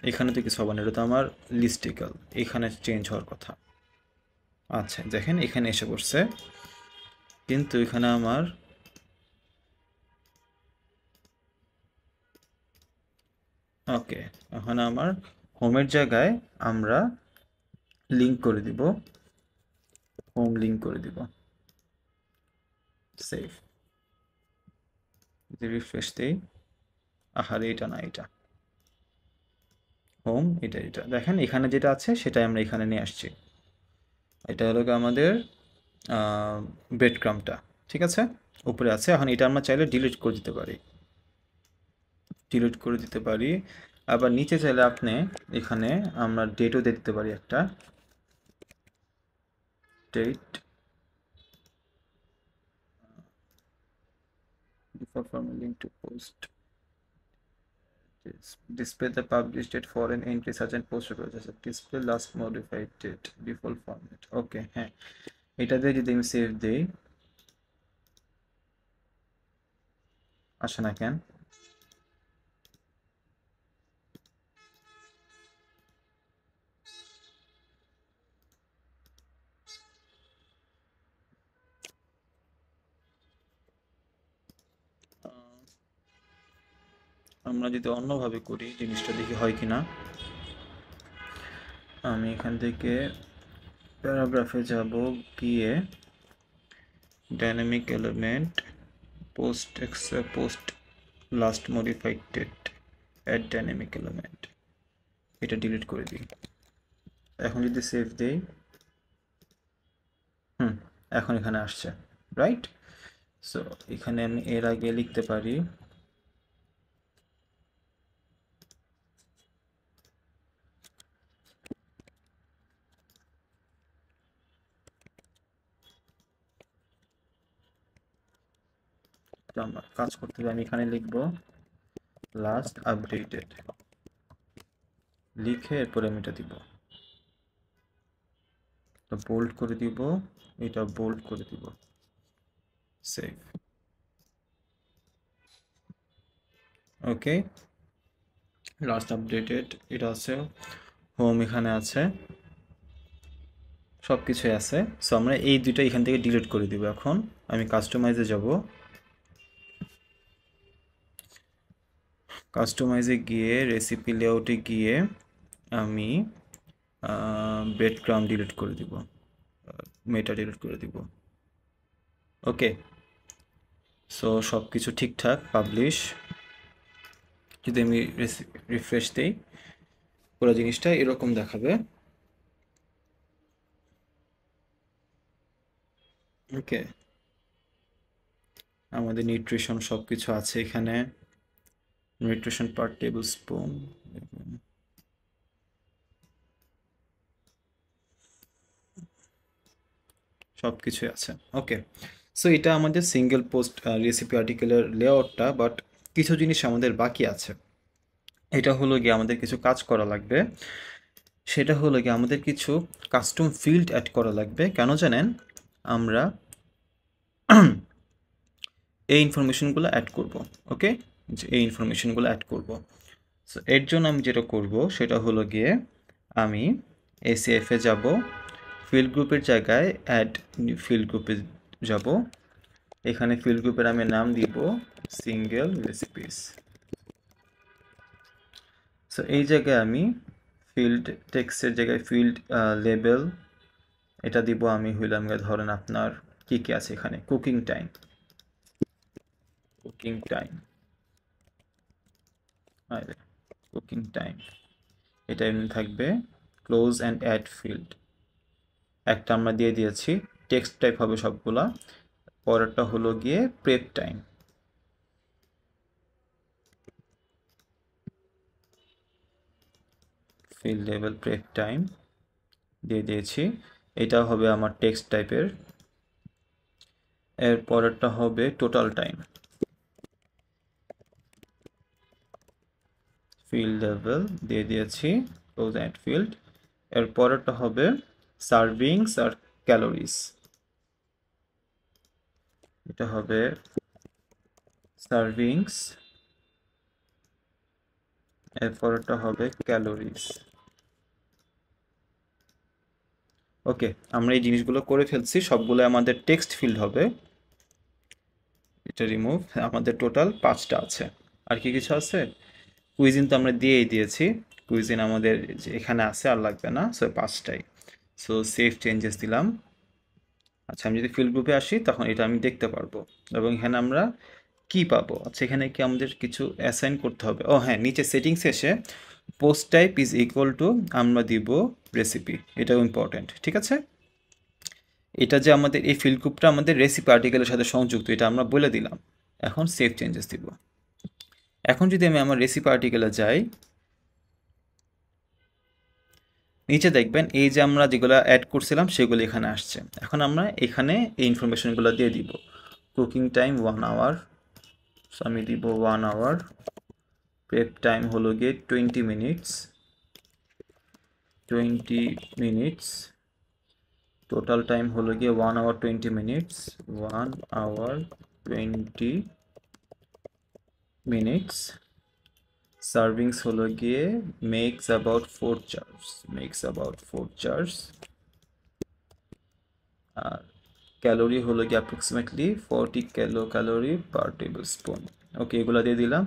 এখানে তো কিছু হবে না, এটা তো আমার লিস্টিক্যাল, এখানে চেঞ্জ হওয়ার কথা। আচ্ছা দেখেন এখানে এসে পড়ছে, কিন্তু এখানে আমার ওকে, এখন আমার হোমের জায়গায় আমরা লিঙ্ক করে দিব, হোম লিঙ্ক করে দিব, সেভ। যদি রিফ্রেশ দেই, আহারে এটা না, এটা হোম, এটা দেখেন এখানে যেটা আছে সেটাই আমরা এখানে নিয়ে আসছি। এটা হলো আমাদের ব্রেড ক্রামটা, ঠিক আছে, উপরে আছে। এখন এটা আমরা চাইলে ডিলিট করে দিতে পারি, ডিলিট করে দিতে পারি। আবার নিচে চাইলে আপনি এখানে আমরা ডেটও দিয়ে দিতে পারি, একটা date, from a link to post, display the published date for an entry such and post request, display last modified date, default format। ওকে হ্যাঁ, এটা দিয়ে যদি আমি সেভ দেই, আসে না কেন? আমরা যদি অন্যভাবে করি জিনিসটা দেখি হয় কিনা। আমি এখান থেকে প্যারাগ্রাফে যাব, গিয়ে dynamic element post post last modified date, add dynamic element, এটা ডিলিট করে দিই। এখন যদি সেভ দেই, এখন এখানে আসছে, রাইট? সো এখানে আমি এর আগে লিখতে পারি কাজ করতে হবে, আমি এখানে লিখব লাস্ট আপডেটেড, লিখে এরপরে আমি এটা দিব, বোল্ড করে দিব, এটা বোল্ড করে দিব, সেভ। ওকে, লাস্ট আপডেটেড এটা আছে, হোম এখানে আছে, সব কিছুই আছে। সো আমরা এই দুইটা এখান থেকে ডিলিট করে দিব। এখন আমি কাস্টমাইজে যাব, কাস্টমাইজে গিয়ে রেসিপি লেআউটে গিয়ে আমি ব্রেড ক্রাম ডিলিট করে দিব, মেটা ডিলিট করে দিব। ওকে, সো সব কিছু ঠিকঠাক, পাবলিশ। যদি আমি রিফ্রেশ দিই, পুরো জিনিসটা এরকম দেখাবে। ওকে, আমাদের নিউট্রিশন সব কিছু আছে এখানে, নিউট্রিশন পার টেবিল স্পুন, সব কিছুই আছে। ওকে, সো এটা আমাদের সিঙ্গেল পোস্ট রেসিপি আর্টিকেলের লেআউটটা, বাট কিছু জিনিস আমাদের বাকি আছে। এটা হলো গিয়ে আমাদের কিছু কাজ করা লাগবে, সেটা হলো গিয়ে আমাদের কিছু কাস্টম ফিল্ড অ্যাড করা লাগবে। কেন জানেন? আমরা এই ইনফরমেশনগুলো অ্যাড করব। ওকে, এই ইনফরমেশনগুলো অ্যাড করব। সো এর জন্য আমি যেটা করব সেটা হলো গিয়ে আমি এসিএফে যাব, ফিল্ড গ্রুপের জায়গায় অ্যাড ফিল্ড গ্রুপে যাব, এখানে ফিল্ড গ্রুপের আমি নাম দিব সিঙ্গেল রেসিপিস। সো এই জায়গায় আমি ফিল্ড টেক্সটের জায়গায় ফিল্ড লেবেল এটা দিব, আমি হইলাম ধরেন আপনার কি কি আছে এখানে, cooking time, cooking time, cooking time, এটা এমনি থাকবে। ক্লোজ অ্যান্ড অ্যাড ফিল্ড একটা আমরা দিয়ে দিয়েছি, টেক্সট টাইপ হবে সবগুলা। পরেরটা হলো গিয়ে prep time, field level prep time দিয়ে দিয়েছি, এটা হবে আমার টেক্সট টাইপের। এর পরেরটা হবে টোটাল টাইম, ফিল্ড লেভেল দিয়ে দিয়েছি, ক্লোজ অ্যান্ড ফিল্ড। এর পরেরটা হবে সার্ভিংস আর ক্যালোরিজ, এটা হবে সার্ভিংস, এর পরেরটা হবে ক্যালোরিজ। ওকে, আমরা এই জিনিসগুলো করে ফেলছি, সবগুলো আমাদের টেক্সট ফিল্ড হবে। এটা রিমুভ, আমাদের টোটাল 5টা আছে। আর কি কিছু আছে? কুইজিন তো আমরা দিয়েই দিয়েছি, কুইজিন আমাদের এখানে আছে, আর লাগবে না, সো 5টাই। সো সেভ চেঞ্জেস দিলাম। আচ্ছা, আমি যদি ফিল্ড গ্রুপে আসি তখন এটা আমি দেখতে পারবো, এবং এখানে আমরা কি পাবো? আচ্ছা, এখানে কি আমাদের কিছু অ্যাসাইন করতে হবে? ও হ্যাঁ, নিচে সেটিংস এসে post type is equal to আমরা দিব রেসিপি, এটাও ইম্পর্টেন্ট, ঠিক আছে? এটা যে আমাদের এই ফিল্ড গ্রুপটা আমাদের রেসিপি আর্টিকেলের সাথে সংযুক্ত, এটা আমরা বলে দিলাম। এখন সেভ চেঞ্জেস দিব। এখন যদি আমি আমার রেসিপি আর্টিকেলে যাই, নিচে দেখবেন এই যে আমরা যেগুলো অ্যাড করছিলাম সেগুলো এখানে আসছে। এখন আমরা এখানে এই ইনফরমেশনগুলো দিয়ে দিব। কুকিং টাইম 1 আওয়ার, সো আমি দিব 1 আওয়ার। প্রেপ টাইম হলো গিয়ে 20 মিনিটস, 20 মিনিটস। টোটাল টাইম হলো গিয়ে 1 hour 20 minutes, 1 hour 20 minutes. Servings হলো গিয়ে makes about 4 jars, makes about 4 jars. আর ক্যালোরি হলো গিয়ে approximately 40 calorie per tablespoon. Okay, এগুলো দিয়ে দিলাম।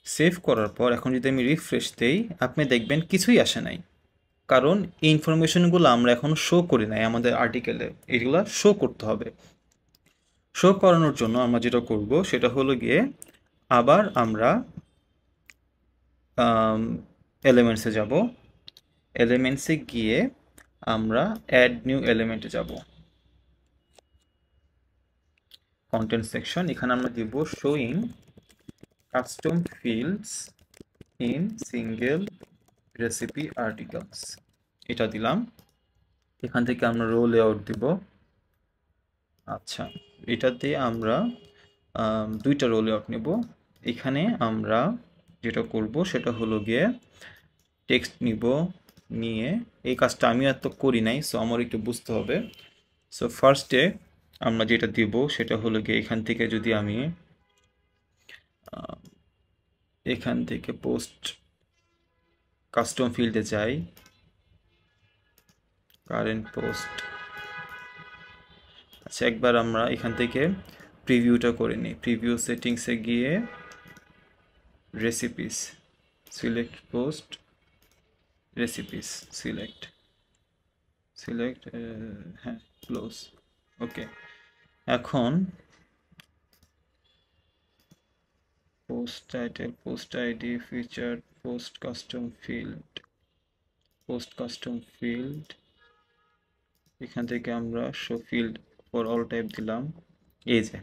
সেভ করার পর এখন যদি আমি রিফ্রেশ দেই, আপনি দেখবেন কিছুই আসে নাই, কারণ এই ইনফরমেশনগুলো আমরা এখন শো করি নাই আমাদের আর্টিকেলে, এগুলো শো করতে হবে। শো করানোর জন্য আমরা যেটা করব সেটা হলো গিয়ে আবার আমরা এলিমেন্টসে যাব, এলিমেন্টসে গিয়ে আমরা অ্যাড নিউ এলিমেন্টে যাব, কন্টেন্ট সেকশন, এখানে আমরা দিব showing custom fields in single recipe articles, এটা দিলাম। এখান থেকে আমরা রো লেআউট দিব। আচ্ছা, এটাতে আমরা 2টা রো লেআউট নেব। এখানে আমরা যেটা করব সেটা হলো গিয়ে টেক্সট নিব, নিয়ে এই কাজটা আমি এত করি নাই, সো আমার একটু বুঝতে হবে। সো ফার্স্টে আমরা যেটা দিব সেটা হলো গিয়ে এখান থেকে যদি আমি এখান থেকে পোস্ট কাস্টম ফিল্ডে যাই, কারেন্ট পোস্ট। আচ্ছা, একবার আমরা এখান থেকে প্রিভিউটা করে নিই। প্রিভিউ সেটিংসে গিয়ে recipes, select post recipes, select হ্যাঁ, ক্লোজ। ওকে, এখন post title, post ID, feature, post custom field, এখান থেকে আমরা show field for all type দিলাম। এই যে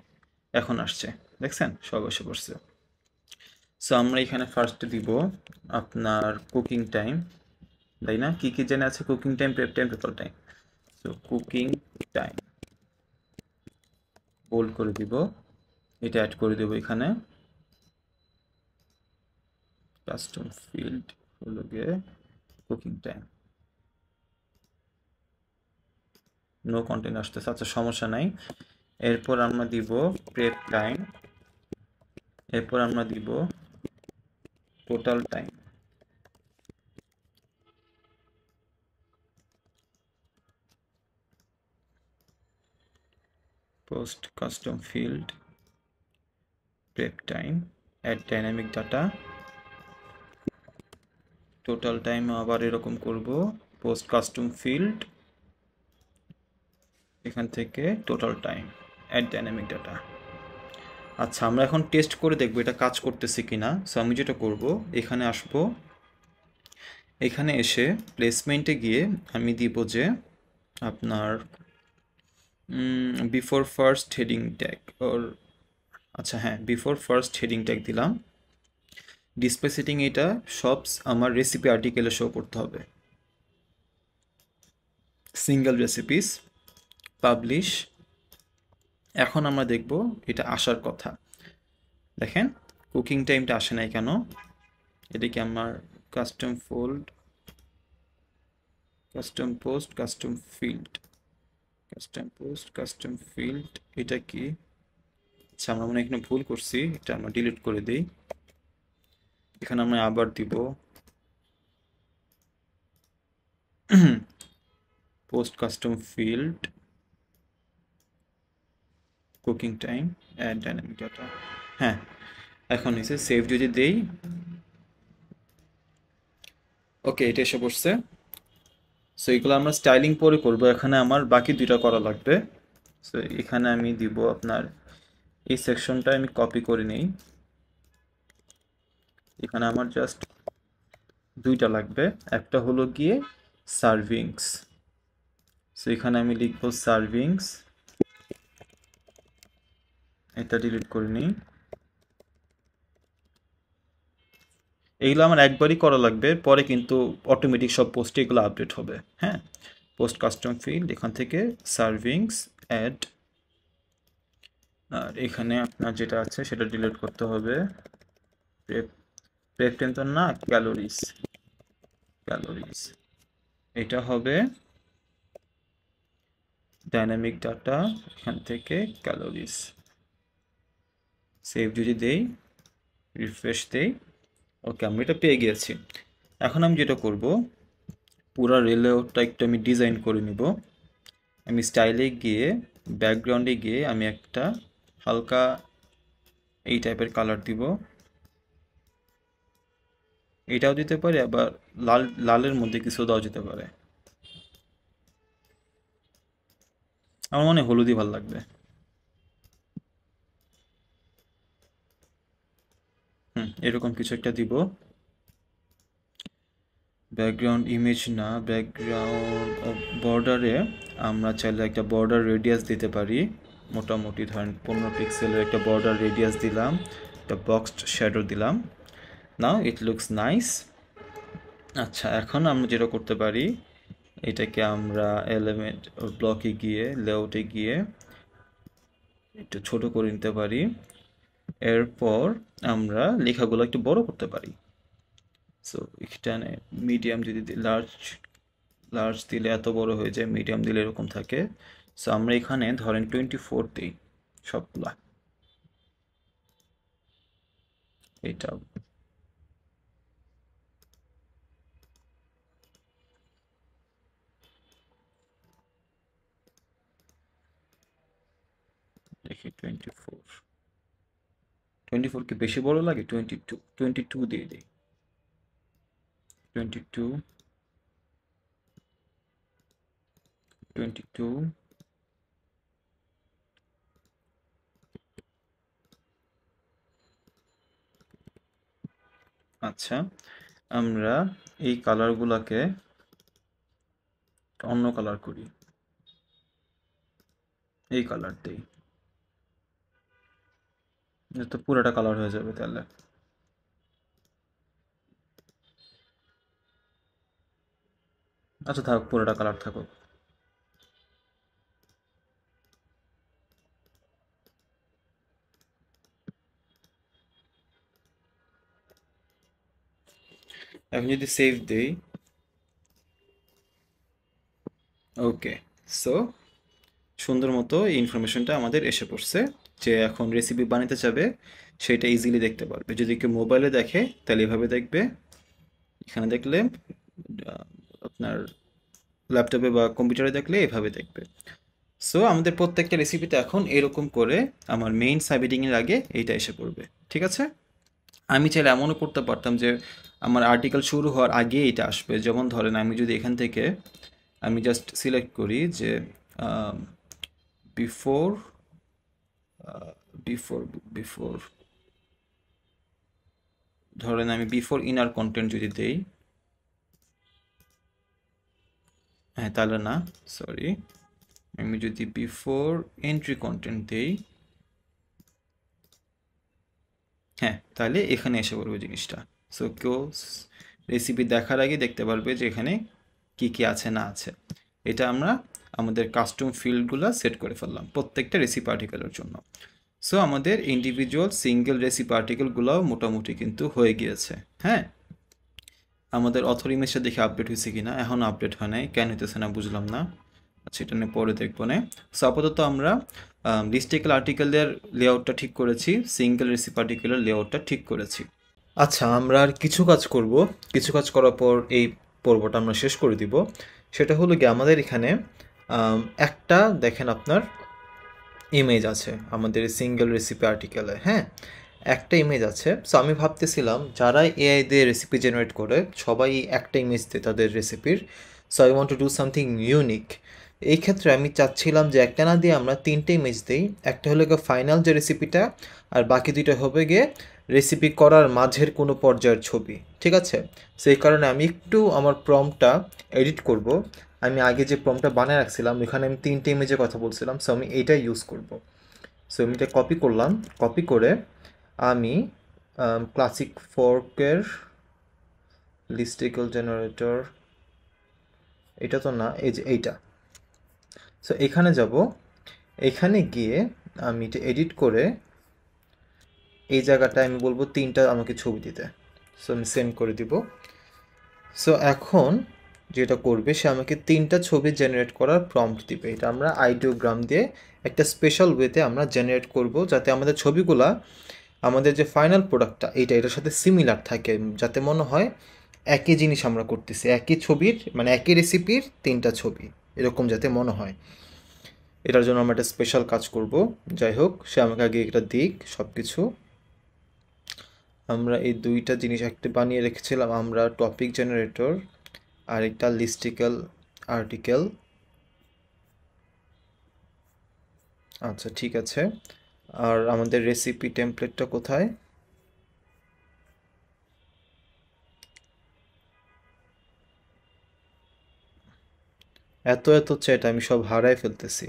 এখন আসছে, দেখছেন সব এসে পড়ছে। সো আমরা এখানে ফার্স্টে দিব আপনার কুকিং টাইম, তাই না? কি কি জেনে আছে? Cooking time, prep time, total time. So cooking time bold করে দিব, এটা অ্যাড করে দেব এখানে। কাস্টম ফিল্ড হলো গিয়ে কুকিং টাইম, নো কন্টেন্ট আসতেছে, আচ্ছা সমস্যা নাই। এরপর আমরা দিব প্রেপ টাইম, এরপর আমরা দিব total time, post custom field, prep time, add dynamic data, total time আবার এরকম করব, পোস্ট কাস্টম ফিল্ড, এখান থেকে total time, add dynamic data. আচ্ছা, আমরা এখন টেস্ট করে দেখবো এটা কাজ করতেছে কিনা। সো আমি যেটা করব, এখানে আসব, এখানে এসে প্লেসমেন্টে গিয়ে আমি দিব যে আপনার বিফোর ফার্স্ট হেডিং ট্যাগ ওর, আচ্ছা হ্যাঁ, বিফোর ফার্স্ট হেডিং ট্যাগ দিলাম। ডিসপ্লে সেটিং এটা সব আমার রেসিপি আর্টিকেলে শো করতে হবে। Single recipes, publish. এখন আমরা দেখব এটা আসার কথা। দেখেন কুকিং টাইমটা আসে নাই কেন? এটা কি আমার custom fold, custom post, custom field, custom post, custom field, এটা কি? আচ্ছা, আমরা মনে হয় এখানে ভুল করছি, এটা আমরা ডিলিট করে দিই। এখানে আমরা আবার দিব post custom field, cooking time, add dynamic data. হ্যাঁ, এখন এসে সেভ যদি দেই, ওকে, এটা এসে পড়ছে। সো এগুলো আমরা স্টাইলিং পরে করব, এখানে আমার বাকি দুইটা করা লাগবে। সো এখানে আমি দিব আপনার এই সেকশনটা আমি কপি করে নিই, এখানে আমার জাস্ট দুইটা লাগবে, একটা হলো গিয়ে সার্ভিংস। সো এখানে আমি লিখব সার্ভিংস, এটা ডিলিট করে নিই। এইগুলো আমার একবারই করা লাগবে, পরে কিন্তু অটোমেটিক সব পোস্টে এগুলো আপডেট হবে। হ্যাঁ, পোস্ট কাস্টম ফিল্ড, এখান থেকে সার্ভিংস, অ্যাড, আর এখানে আপনার যেটা আছে সেটা ডিলিট করতে হবে। প্রেপ টেম্পার না, ক্যালোরিজ, ক্যালোরিজ, এটা হবে ডাইনামিক ডাটা, এখান থেকে ক্যালোরিজ। সেভ যদি দেই, রিফ্রেশ দেই, ওকে, আমি এটা পেয়ে গিয়েছি। এখন আমি যেটা করব, পুরো লেআউটটা একটু আমি ডিজাইন করে নিব। আমি স্টাইলে গিয়ে ব্যাকগ্রাউন্ডে গিয়ে আমি একটা হালকা এই টাইপের কালার দিব, এটাও দিতে পারি, আবার লাল, লালের মধ্যে কিছু দেওয়া যেতে পারে। আমার মনে হয় হলুদই ভালো লাগবে। এরকম কিছু একটা দিব। ব্যাকগ্রাউন্ড ইমেজ না, ব্যাকগ্রাউন্ড বর্ডারে আমরা চাইলে একটা বর্ডার রেডিয়াস দিতে পারি। মোটামুটি ধরেন 15 পিক্সেলের একটা বর্ডার রেডিয়াস দিলাম, একটা বক্সড শ্যাডো দিলাম। নাও ইট লুকস নাইস। আচ্ছা, এখন আমরা যেটা করতে পারি, এটাকে আমরা এলিমেন্ট ব্লকে গিয়ে লেআউটে গিয়ে একটু ছোট করে নিতে পারি। এরপর আমরা লেখাগুলো একটু বড় করতে পারি। সো এখানে মিডিয়াম যদি লার্জ, লার্জ দিলে এত বড় হয়ে যায়, মিডিয়াম দিলে এরকম থাকে। সো আমরা এখানে ধরেন 24 দিই সবগুলা, এটা দেখি 24, 24 কি বেশি বড় লাগে? 22, 22 দিয়ে দিই, 22, 22। আচ্ছা, আমরা এই কালারগুলোকে অন্য কালার করি, এই কালার দিই, তো পুরোটা কালার হয়ে যাবে তাহলে। আচ্ছা থাক, পুরোটা কালার থাকুক। এখন যদি সেভ দেই, ওকে, সো সুন্দর মতো এই ইনফরমেশনটা আমাদের এসে পড়ছে, যে এখন রেসিপি বানাতে চাবে সেটা ইজিলি দেখতে পারবে। যদি কেউ মোবাইলে দেখে তাহলে এভাবে দেখবে, এখানে দেখলে আপনার ল্যাপটপে বা কম্পিউটারে দেখলে এভাবে দেখবে। সো আমাদের প্রত্যেকটা রেসিপিতে এখন এরকম করে আমার মেইন সাব হেডিংয়ের আগে এইটা এসে পড়বে। ঠিক আছে, আমি চাইলে এমনও করতে পারতাম যে আমার আর্টিকেল শুরু হওয়ার আগে এটা আসবে। যেমন ধরেন আমি যদি এখান থেকে আমি জাস্ট সিলেক্ট করি যে বিফোর বিফোর বিফোর ধরেন আমি বিফোর ইনার কন্টেন্ট যদি দেই, হ্যাঁ তাহলে না, সরি, আমি যদি বিফোর এন্ট্রি কন্টেন্ট দেই, হ্যাঁ তাহলে এখানে এসে পড়বে জিনিসটা। সো কেউ রেসিপি দেখার আগে দেখতে পারবে যে এখানে কি কি আছে না আছে। এটা আমরা আমাদের কাস্টম ফিল্ডগুলো সেট করে ফেললাম প্রত্যেকটা রেসিপি আর্টিকেলের জন্য। সো আমাদের ইন্ডিভিজুয়াল সিঙ্গেল রেসিপি আর্টিকেলগুলোও মোটামুটি কিন্তু হয়ে গিয়েছে। হ্যাঁ, আমাদের অথর ইমেজটা দেখে আপডেট হয়েছে কিনা, এখন আপডেট হয় নাই, কেন হইতেছে না বুঝলাম না। আচ্ছা, এটা নিয়ে পরে দেখবো না। সো আপাতত আমরা লিস্টিক্যাল আর্টিকেলের লেআউটটা ঠিক করেছি, সিঙ্গেল রেসিপি আর্টিকেলের লেআউটটা ঠিক করেছি। আচ্ছা, আমরা আর কিছু কাজ করব। কিছু কাজ করার পর এই পর্বটা আমরা শেষ করে দিব। সেটা হলো গিয়ে আমাদের এখানে একটা দেখেন আপনার ইমেজ আছে আমাদের সিঙ্গেল রেসিপি আর্টিকেলে। হ্যাঁ, একটা ইমেজ আছে। সো আমি ভাবতেছিলাম যারা এআই দিয়ে রেসিপি জেনারেট করে সবাই একটা ইমেজ দেয় তাদের রেসিপির। So I want to do something unique. এই ক্ষেত্রে আমি চাচ্ছিলাম যে একটা না দিয়ে আমরা তিনটে ইমেজ দিই। একটা হলো গিয়ে ফাইনাল যে রেসিপিটা, আর বাকি দুইটা হবে গিয়ে রেসিপি করার মাঝের কোনো পর্যায়ের ছবি। ঠিক আছে, সেই কারণে আমি একটু আমার প্রম্পটটা এডিট করব। আমি আগে যে প্রম্পটটা বানিয়ে রাখছিলাম ওখানে আমি তিনটে ইমেজের কথা বলছিলাম, সো আমি এইটাই ইউজ করব। সো আমি এটা কপি করলাম, কপি করে আমি ক্লাসিক ফর্কের লিস্টিক্যাল জেনারেটর, এটা তো না, এই যে এইটা। সো এখানে যাব, এখানে গিয়ে আমি এটা এডিট করে এই জায়গাটায় আমি বলবো তিনটা আমাকে ছবি দিতে। সো আমি সেন্ড করে দিব। সো এখন যেটা করবে সে আমাকে তিনটা ছবি জেনারেট করার প্রম্পট দিবে। এটা আমরা আইডিওগ্রাম দিয়ে একটা স্পেশাল ওয়েতে আমরা জেনারেট করব, যাতে আমাদের ছবিগুলা আমাদের যে ফাইনাল প্রোডাক্টটা এটার সাথে সিমিলার থাকে, যাতে মনে হয় একই জিনিস আমরা করতেছি, একই ছবির মানে একই রেসিপির তিনটা ছবি, এরকম যাতে মনে হয়। এটার জন্য আমরা একটা স্পেশাল কাজ করব। যাই হোক, সে আমাকে আগে এটা দিক সব কিছু। আমরা এই দুইটা জিনিস একটা বানিয়ে রেখেছিলাম, আমরা টপিক জেনারেটর আর একটা লিস্টিক্যাল আর্টিকেল। আচ্ছা ঠিক আছে, আর আমাদের রেসিপি টেমপ্লেটটা কোথায়? এত এত চ্যাট আমি সব হারাই ফেলতেছি।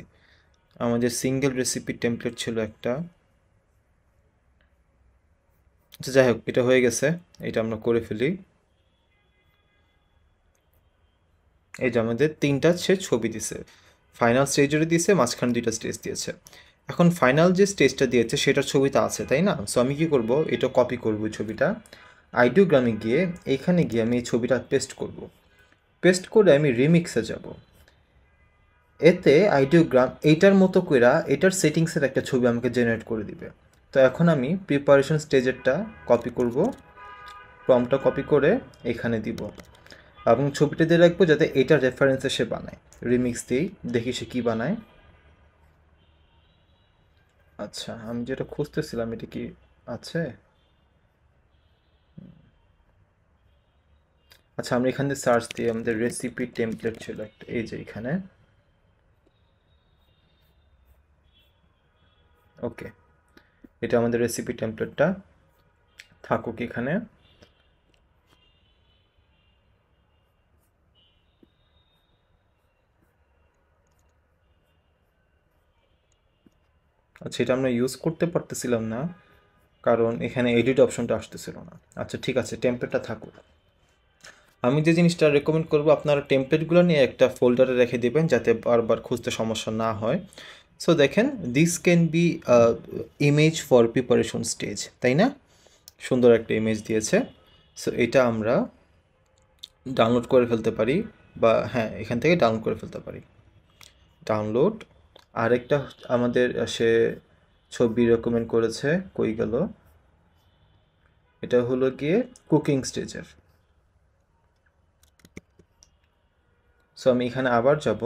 আমাদের সিঙ্গেল রেসিপি টেমপ্লেট ছিল একটা। আচ্ছা যাই হোক, এটা হয়ে গেছে, এটা আমরা করে ফেলি। এই যে আমাদের তিনটা সে ছবি দিছে, ফাইনাল স্টেজেরও দিয়েছে, মাঝখানে দুইটা স্টেজ দিয়েছে। এখন ফাইনাল যে স্টেজটা দিয়েছে সেটার ছবিটা আছে তাই না? সো আমি কি করব, এটা কপি করব এই ছবিটা, আইডিওগ্রামে গিয়ে এইখানে গিয়ে আমি এই ছবিটা পেস্ট করব। পেস্ট করে আমি রিমিক্সে যাব। এতে আইডিওগ্রাম এইটার মতো কইরা এটার সেটিংসের একটা ছবি আমাকে জেনারেট করে দিবে। তো এখন আমি প্রিপারেশন স্টেজেরটা কপি করব, প্রম্পটটা কপি করে এখানে দিব এবং ছবিটা দিয়ে রাখবো যাতে এটার রেফারেন্সে সে বানায়। রিমিক্স দিই, দেখি সে কী বানায়। আচ্ছা, আমি যেটা খুঁজতেছিলাম এটা কি আছে? আচ্ছা, আমরা এখান থেকে সার্চ দিয়ে আমাদের রেসিপি টেমপ্লেট ছিল একটা, এই যে এখানে। ওকে, এটা আমাদের রেসিপি টেমপ্লেটটা থাকুক এখানে। আচ্ছা, এটা আমরা ইউজ করতে পারতেছিলাম না কারণ এখানে এডিট অপশনটা আসতেছিল না। আচ্ছা ঠিক আছে, টেমপ্লেটটা থাকুক। আমি যে জিনিসটা রেকমেন্ড করব, আপনারা টেমপ্লেটগুলো নিয়ে একটা ফোল্ডারে রেখে দেবেন যাতে বারবার খুঁজতে সমস্যা না হয়। সো দেখেন, this can be image for preparation stage, তাই না? সুন্দর একটা ইমেজ দিয়েছে। সো এটা আমরা ডাউনলোড করে ফেলতে পারি, বা হ্যাঁ এখান থেকে ডাউনলোড করে ফেলতে পারি। ডাউনলোড। আরেকটা আমাদের সে ছবি রেকমেন্ড করেছে, কই গেল? এটা হলো গিয়ে কুকিং স্টেজের। সো আমি এখানে আবার যাব,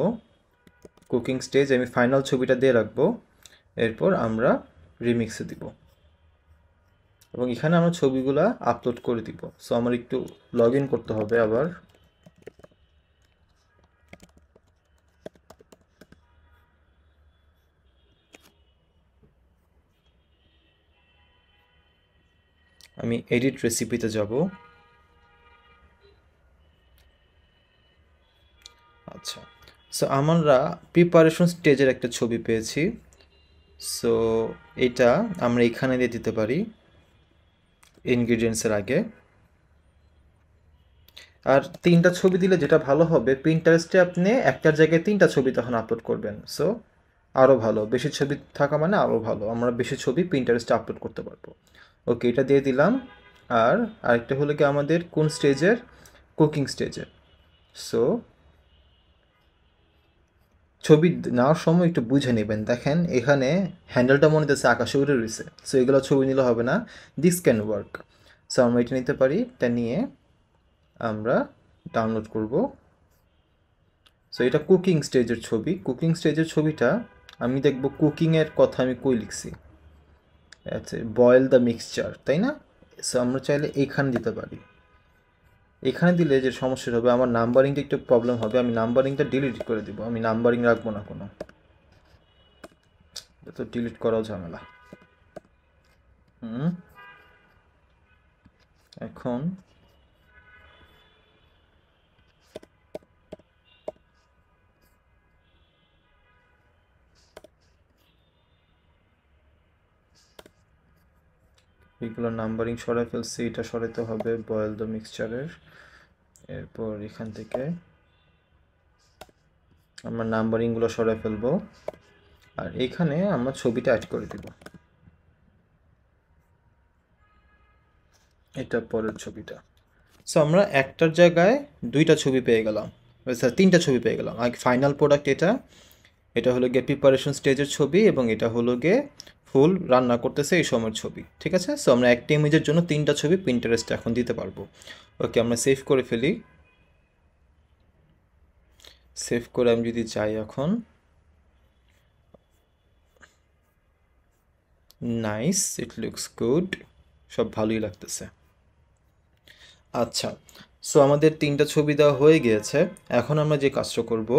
কুকিং স্টেজ, আমি ফাইনাল ছবিটা দিয়ে রাখবো, এরপর আমরা রিমিক্সে দিব এবং এখানে আমরা ছবিগুলা আপলোড করে দিব। সো আমার একটু লগ ইন করতে হবে আবার। আমি এডিট রেসিপিতে যাব। আচ্ছা, সো আমরা প্রিপারেশন স্টেজের একটা ছবি পেয়েছি। সো এটা আমরা এখানে দিয়ে দিতে পারি ইনগ্রিডিয়েন্টসের আগে। আর 3টা ছবি দিলে যেটা ভালো হবে, পিন্টারেস্টে আপনি একটার জায়গায় 3টা ছবি তখন আপলোড করবেন। সো আরও ভালো, বেশি ছবি থাকা মানে আরও ভালো, আমরা বেশি ছবি পিন্টারেস্টে আপলোড করতে পারবো। ওকে, এটা দিয়ে দিলাম। আর আরেকটা হলো কি আমাদের কোন স্টেজের, কুকিং স্টেজের। সো ছবি নেওয়ার সময় একটু বুঝে নেবেন। দেখেন এখানে হ্যান্ডেলটা মনে হচ্ছে আকাশে উড়ে রয়েছে। সো এগুলো ছবি নিলে হবে না, দিস ক্যান ওয়ার্ক। সো আমরা এটা নিতে পারি, এটা নিয়ে আমরা ডাউনলোড করব। সো এটা কুকিং স্টেজের ছবি। কুকিং স্টেজের ছবিটা আমি দেখব কুকিংয়ের কথা আমি কই লিখছি, আচ্ছা বয়েল দ্য মিক্সচার, তাই না? সো আমরা চাইলে এইখানে দিতে পারি। এখানে দিলে যে সমস্যাটা হবে, আমার নাম্বারিংটা একটু প্রবলেম হবে, আমি নাম্বারিংটা ডিলিট করে দিব, আমি নাম্বারিং রাখবো না কোনো, তো ডিলিট করাও ঝামেলা। এখন এগুলো নাম্বারিং সরাই ফেলছি, এটা সরাইতে হবে বয়েল দ্য মিক্সচারের। এরপর এখান থেকে আমরা নাম্বারিংগুলো সরাই ফেলবো, আর এখানে আমরা ছবিটা অ্যাড করে দিব। এটা পরের ছবিটা। সো আমরা একটার জায়গায় 2টা ছবি পেয়ে গেলাম, স্যার 3টা ছবি পেয়ে গেলাম। আর ফাইনাল প্রোডাক্ট এটা, এটা হলো গিয়ে প্রিপারেশন স্টেজের ছবি, এবং এটা হলো গিয়ে ফুল রান্না করতেছে এই সময়ের ছবি। ঠিক আছে, সো আমরা একটা ইমেজের জন্য 3টা ছবি পিন্টারেস্টে এখন দিতে পারবো। ওকে, আমরা সেভ করে ফেলি। সেভ করে আমি যদি চাই এখন, নাইস, ইট লুকস গুড, সব ভালোই লাগতেছে। আচ্ছা, সো আমাদের 3টা ছবি দেওয়া হয়ে গিয়েছে। এখন আমরা যে কাজটা করব,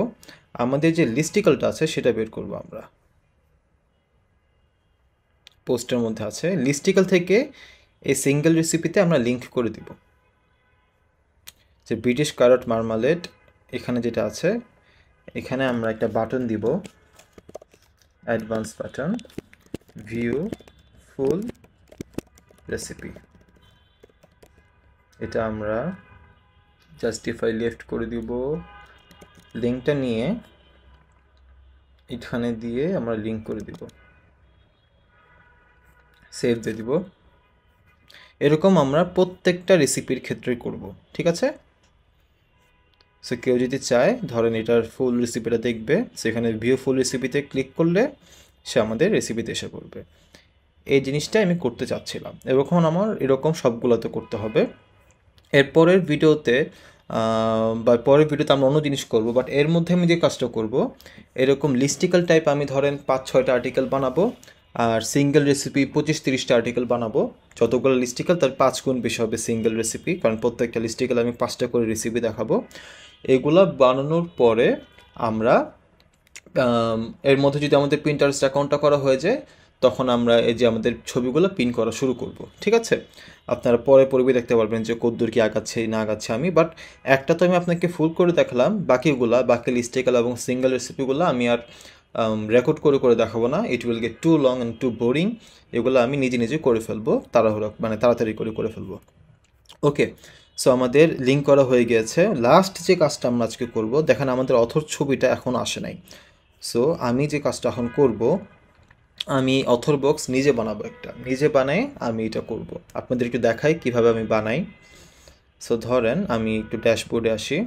আমাদের যে লিস্টিকলটা আছে সেটা বের করব। আমরা পোস্টের মধ্যে আছে লিস্টিকল থেকে এই সিঙ্গেল রেসিপিতে আমরা লিঙ্ক করে দিব যে ব্রিটিশ ক্যারট মার্মালেড। এখানে যেটা আছে, এখানে আমরা একটা বাটন দিব, অ্যাডভান্স বাটন, ভিউ ফুল রেসিপি। এটা আমরা জাস্টিফাই লেফট করে দিব, লিঙ্কটা নিয়ে এখানে দিয়ে আমরা লিঙ্ক করে দিব, সেভ দিয়ে দিব। এরকম আমরা প্রত্যেকটা রেসিপির ক্ষেত্রেই করব, ঠিক আছে? সো কেউ যদি চায়, ধরেন এটার ফুল রেসিপিটা দেখবে, সেখানে ভিউ ফুল রেসিপিতে ক্লিক করলে সে আমাদের রেসিপিতে এসে পড়বে। এই জিনিসটা আমি করতে চাচ্ছিলাম, এরকম আমার এরকম সবগুলোতে করতে হবে। এরপরের ভিডিওতে বা পরের ভিডিওতে আমরা অন্য জিনিস করব, বাট এর মধ্যে আমি যে কাজটা করব, এরকম লিস্টিক্যাল টাইপ আমি ধরেন 5-6টা আর্টিকেল বানাবো, আর সিঙ্গেল রেসিপি 25-30টা আর্টিকেল বানাবো। যতগুলো লিস্টিক্যাল তার 5 গুণ বেশি হবে সিঙ্গেল রেসিপি, কারণ প্রত্যেকটা লিস্টিক্যাল আমি 5টা করে রেসিপি দেখাবো। এগুলা বানানোর পরে আমরা এর মধ্যে যদি আমাদের প্রিন্টারেস্ট অ্যাকাউন্টটা করা হয়ে যায়, তখন আমরা এই যে আমাদের ছবিগুলো পিন করা শুরু করব, ঠিক আছে? আপনারা পরে পড়বে দেখতে পারবেন যে কদ্দূর কি আগাচ্ছে না আগাচ্ছে আমি, বাট একটা তো আমি আপনাকে ফুল করে দেখালাম, বাকি লিস্টিক্যাল এবং সিঙ্গেল রেসিপিগুলো আমি আর রেকর্ড করে করে দেখাবো না, it will get too long and too boring. এগুলো আমি নিজে নিজে করে ফেলবো, তাড়াহুড়ো মানে তাড়াতাড়ি করে ফেলবো। ওকে, সো আমাদের লিঙ্ক করা হয়ে গিয়েছে। লাস্ট যে কাজটা আমরা আজকে করব, দেখেন আমাদের অথর ছবিটা এখন আসে নাই। সো আমি যে কাজটা এখন করব, আমি অথর বক্স নিজে বানাবো, একটা নিজে বানাই আমি এটা করব। আপনাদের একটু দেখাই কিভাবে আমি বানাই। সো ধরেন আমি একটু ড্যাশবোর্ডে আসি,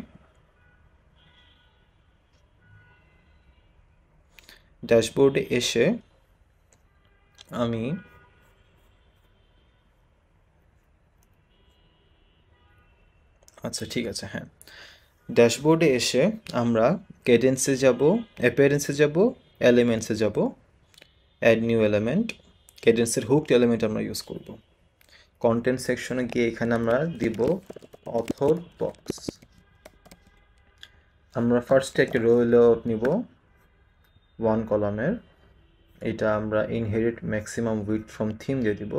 ড্যাশবোর্ডে এসে আমি আচ্ছা ঠিক আছে, হ্যাঁ, ড্যাশবোর্ডে এসে আমরা ক্যাডেন্সে যাব, অ্যাপিয়ারেন্সে যাব, এলিমেন্টসে যাব, অ্যাড নিউ এলিমেন্ট, ক্যাডেন্সের হুকড এলিমেন্ট আমরা ইউজ করব। কন্টেন্ট সেকশনে গিয়ে এখানে আমরা দিব অথর বক্স। আমরা ফার্স্টে একটা রো লেআউট নিব 1 কলামের, এটা আমরা inherit maximum width from theme দিয়ে দিব।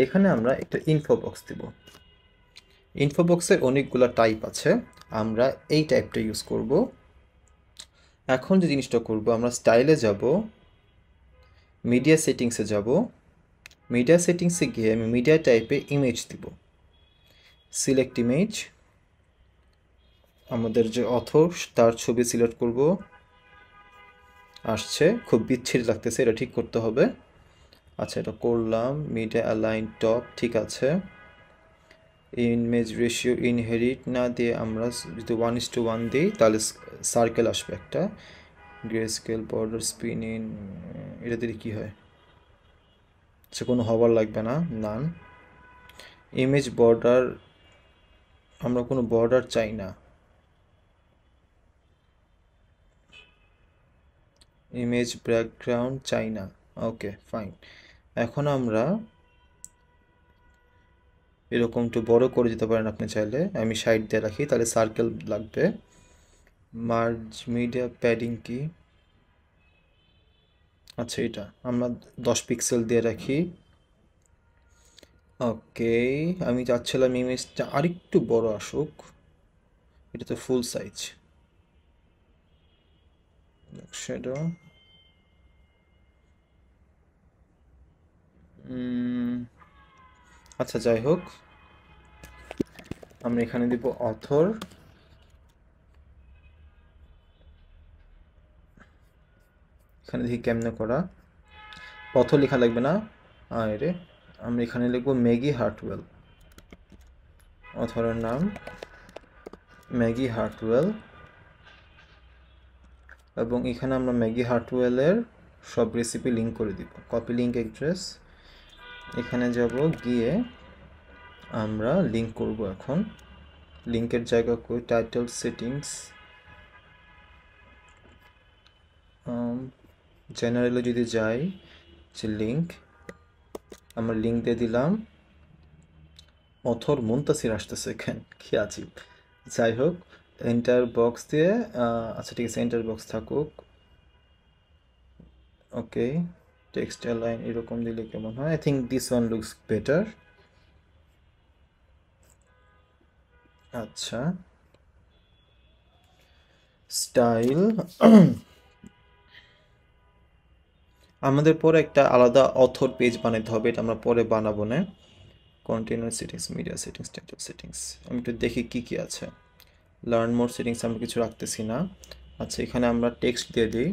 এখানে আমরা একটা ইনফো বক্স দিব। ইনফো বক্সের অনেকগুলো টাইপ আছে, আমরা এই টাইপটা ইউজ করব। এখন যে জিনিসটা করব, আমরা স্টাইলে যাব, মিডিয়া সেটিংসে যাব, মিডিয়া সেটিংসে গিয়ে আমি মিডিয়া টাইপে ইমেজ দিব। সিলেক্ট ইমেজ, আমাদের যে অথর তার ছবি সিলেক্ট করব। আসছে, খুব বিচ্ছিরি লাগতেছে, এটা ঠিক করতে হবে। আচ্ছা, এটা করলাম। মিডিয়া অ্যালাইন টপ, ঠিক আছে। ইমেজ রেশিও ইনহেরিট না দিয়ে আমরা যদি 1:1 দিই তাহলে সার্কেল আসবে একটা। Grey scale, border, spin in, এটা দিলে কী হয়? আচ্ছা, কোনো হবার লাগবে না, নান। ইমেজ বর্ডার, আমরা কোনো বর্ডার চাই না। ইমেজ ব্যাকগ্রাউন্ড চাই না, ওকে ফাইন। এখন আমরা এরকম একটু বড় করে দিতে পারেন আপনি চাইলে, আমি সাইড দিয়ে রাখি, তাহলে সার্কেল লাগবে। মার্জ মিডিয়া প্যাডিং কি? আচ্ছা, এটা আমরা 10 পিক্সেল দিয়ে রাখি। ওকে, আমি চাচ্ছিলাম ইমেজটা আরেকটু বড় আসুক, এটা তো ফুল সাইজ। শ্যাডো, আচ্ছা যাই হোক, আমরা এখানে দিব অথর। এখানে দেখি কেমনে করা, অথর লেখা লাগবে না। আরে, আমরা এখানে লিখবো ম্যাগি হার্টওয়েল, অথরের নাম ম্যাগি হার্টওয়েল। এবং এখানে আমরা ম্যাগি হার্টওয়েলের সব রেসিপি লিঙ্ক করে দিব। কপি লিঙ্ক অ্যাড্রেস, এখানে যাব, গিয়ে আমরা লিঙ্ক করব। এখন লিঙ্কের জায়গা কই? টাইটেল সেটিংস, জেনারেলে যদি যাই, যে লিঙ্ক, আমরা লিঙ্ক দিয়ে দিলাম। অথর মুনতাসির আসতেছে এখানে, কি আজীব। যাই হোক, এন্টার বক্স দিয়ে, আচ্ছা ঠিক আছে, এন্টার বক্স থাকুক। ওকে, টেক্সট অ্যালাইন এরকম দিলে কেমন হয়? I think this one looks better. আচ্ছা, স্টাইল, আমাদের পরে একটা আলাদা অথর পেজ বানাতে হবে, এটা আমরা পরে বানাবো না। Container settings, media settings, title settings, আমি একটু দেখি কি কি আছে। লার্ন মোর সেটিংস আমরা কিছু রাখতেছি না। আচ্ছা, এখানে আমরা টেক্সট দিয়ে দিই।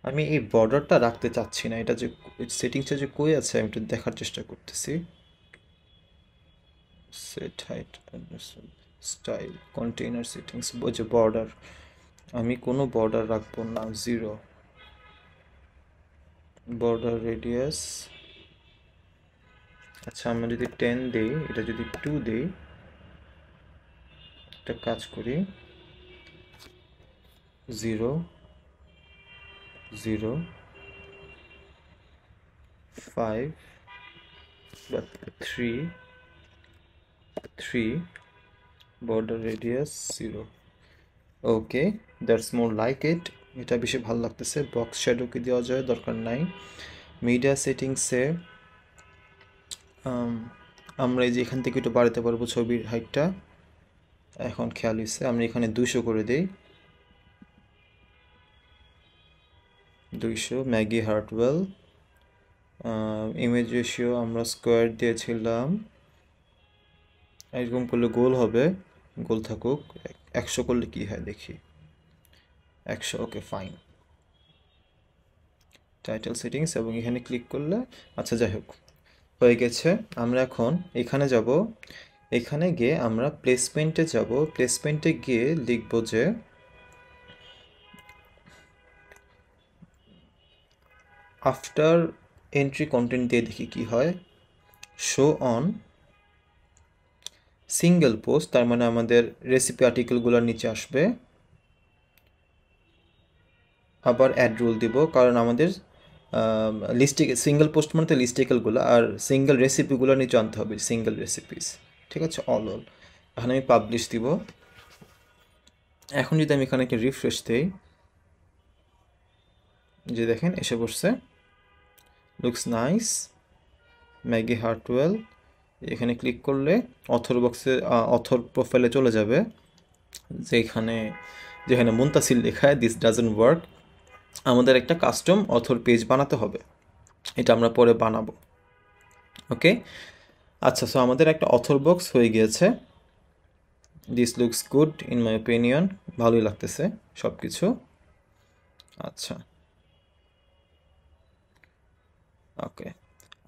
আমি এই বর্ডারটা রাখতে চাচ্ছি না, এটা যে সেটিংসটা যে কই আছে আমি একটু দেখার চেষ্টা করতেছি। Set height, style, container settings, যে বর্ডার, আমি কোনো বর্ডার রাখবো না, 0। বর্ডার রেডিয়াস, আচ্ছা আমরা যদি 10 দিই, এটা যদি 2 দিই, একটা কাজ করি, 0 0 5 বা 3 3, border radius 0। Okay, that's more like it, এটা বেশি ভালো লাগতেছে। বক্স শ্যাডো কি দেওয়া যায়? দরকার নাই। মিডিয়া সেটিংসে আমরা এই যে এখান থেকে একটু বাড়াতে পারবো ছবির হাইটটা। এখন খেয়াল হয়েছে, আমরা এখানে 200 করে দিই, 200। ম্যাগি হার্টওয়েল, ইমেজ রেশিও আমরা স্কোয়ার দিয়েছিলাম, এরকম করলে গোল হবে, গোল থাকুক। 100 করলে কি হয় দেখি, 100, ওকে ফাইন। টাইটেল সেটিংস, এবং এখানে ক্লিক করলে, আচ্ছা যাই হোক, হয়ে গেছে। আমরা এখন এখানে যাব, এখানে গিয়ে আমরা প্লেসমেন্টে যাব। প্লেসমেন্টে গিয়ে লিখব যে আফটার এন্ট্রি কন্টেন্ট দিয়ে দেখি কি হয়। শো অন সিঙ্গেল পোস্ট, তার মানে আমাদের রেসিপি আর্টিকেলগুলোর নিচে আসবে। আবার অ্যাড রুল দিব, কারণ আমাদের সিঙ্গেল পোস্ট মানে তো লিস্টিকেলগুলো, আর সিঙ্গেল রেসিপিগুলো নিচে আনতে হবে, সিঙ্গেল রেসিপিস, ঠিক আছে, অল। এখন আমি পাবলিশ দিব। এখন যদি আমি এখানে একটা রিফ্রেশ দিই, যে দেখেন এসে পড়ছে। Looks nice, Maggie Hartwell. এখানে ক্লিক করলে অথর বক্সে অথর প্রোফাইলে চলে যাবে, যেখানে মুনতাসির লেখা, দিস ডাজন্ট ওয়ার্ক। আমাদের একটা কাস্টম অথর পেজ বানাতে হবে, এটা আমরা পরে বানাবো। ওকে, আচ্ছা, সো আমাদের একটা অথর বক্স হয়ে গিয়েছে। This looks good in my opinion, ভালোই লাগতেছে সব কিছু। আচ্ছা, ওকে,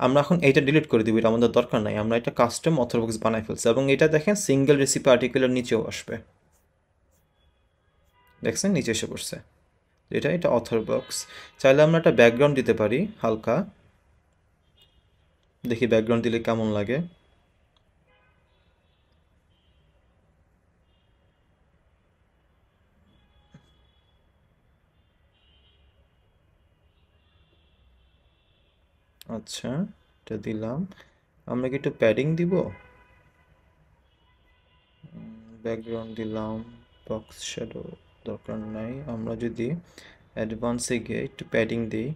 আমরা এখন এইটা ডিলিট করে দিব, এটা আমাদের দরকার নাই। আমরা একটা কাস্টম অথর বক্স বানাই ফেলছি, এবং এটা দেখেন সিঙ্গেল রেসিপি আর্টিকেলের নিচেও আসবে, দেখছেন নিচে এসে পড়ছে। এটা অথর বক্স। চাইলে আমরা একটা ব্যাকগ্রাউন্ড দিতে পারি হালকা, দেখি ব্যাকগ্রাউন্ড দিলে কেমন লাগে। আচ্ছা, এটা দিলাম। আমরা কি একটু প্যাডিং দিব? ব্যাকগ্রাউন্ড দিলাম, বক্স শ্যাডো দরকার নাই। আমরা যদি অ্যাডভান্সে গিয়ে একটু প্যাডিং দিই,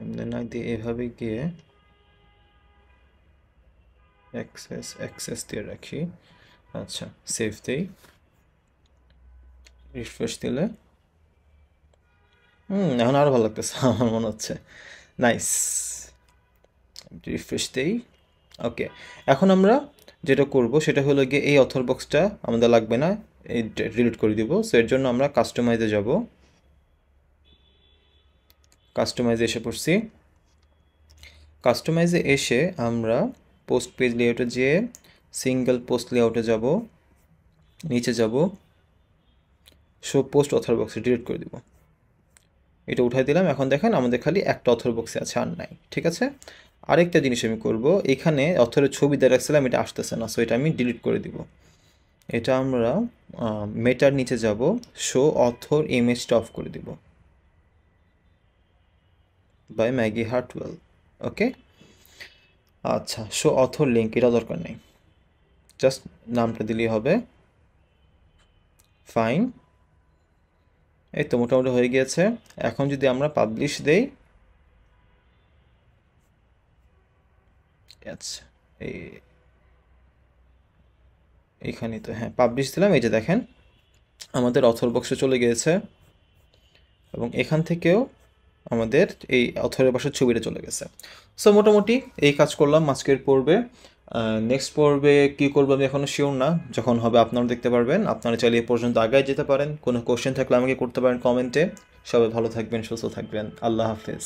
এমনি না দিয়ে এভাবে গিয়ে অ্যাক্সেস দিয়ে রাখি। আচ্ছা, সেভ দিই, রিফ্রেশ দিলে এখন আরও ভালো লাগতেছে আমার মনে হচ্ছে। নাইস, রিফ্রেশ দেই। ওকে, এখন আমরা যেটা করব সেটা হলো গিয়ে এই অথর বক্সটা আমাদের লাগবে না, এই ডিলিট করে দিব। সো এর জন্য আমরা কাস্টমাইজে যাব, কাস্টমাইজে এসে পড়ছি। কাস্টমাইজে এসে আমরা পোস্ট পেজ লেআউটে যেয়ে সিঙ্গেল পোস্ট লেআউটে যাব, নিচে যাব, শো পোস্ট অথর বক্সে ডিলিট করে দিব। এটা উঠাই দিলাম। এখন দেখেন আমাদের খালি একটা অথর বক্সে আছে, আর নাই। ঠিক আছে, আরেকটা জিনিস আমি করব, এখানে অথরের ছবি দিয়ে রাখছিলাম, এটা আসতেছে না, সো এটা আমি ডিলিট করে দিব। এটা আমরা মেটার নিচে যাব, শো অথর ইমেজটা অফ করে দিব, বাই ম্যাগি হার্টওয়েল। ওকে, আচ্ছা, শো অথর লিঙ্ক এটা দরকার নেই, জাস্ট নামটা দিলেই হবে। ফাইন, এই তো মোটামুটি হয়ে গিয়েছে। এখন যদি আমরা পাবলিশ দেই, আচ্ছা এইখানে তো, হ্যাঁ পাবলিশ দিলাম, এই যে দেখেন আমাদের অথর বক্সে চলে গিয়েছে, এবং এখান থেকেও আমাদের এই অথরের পাশের ছবিটা চলে গেছে। সো মোটামুটি এই কাজ করলাম আজকের পর্বে। নেক্সট পর্বে কী করবো আমি এখনও শিওর না, যখন হবে আপনারা দেখতে পারবেন। আপনারা চাইলে এ পর্যন্ত আগায় যেতে পারেন, কোনো কোশ্চেন থাকলে আমাকে করতে পারেন কমেন্টে। সবাই ভালো থাকবেন, সুস্থ থাকবেন, আল্লাহ হাফেজ।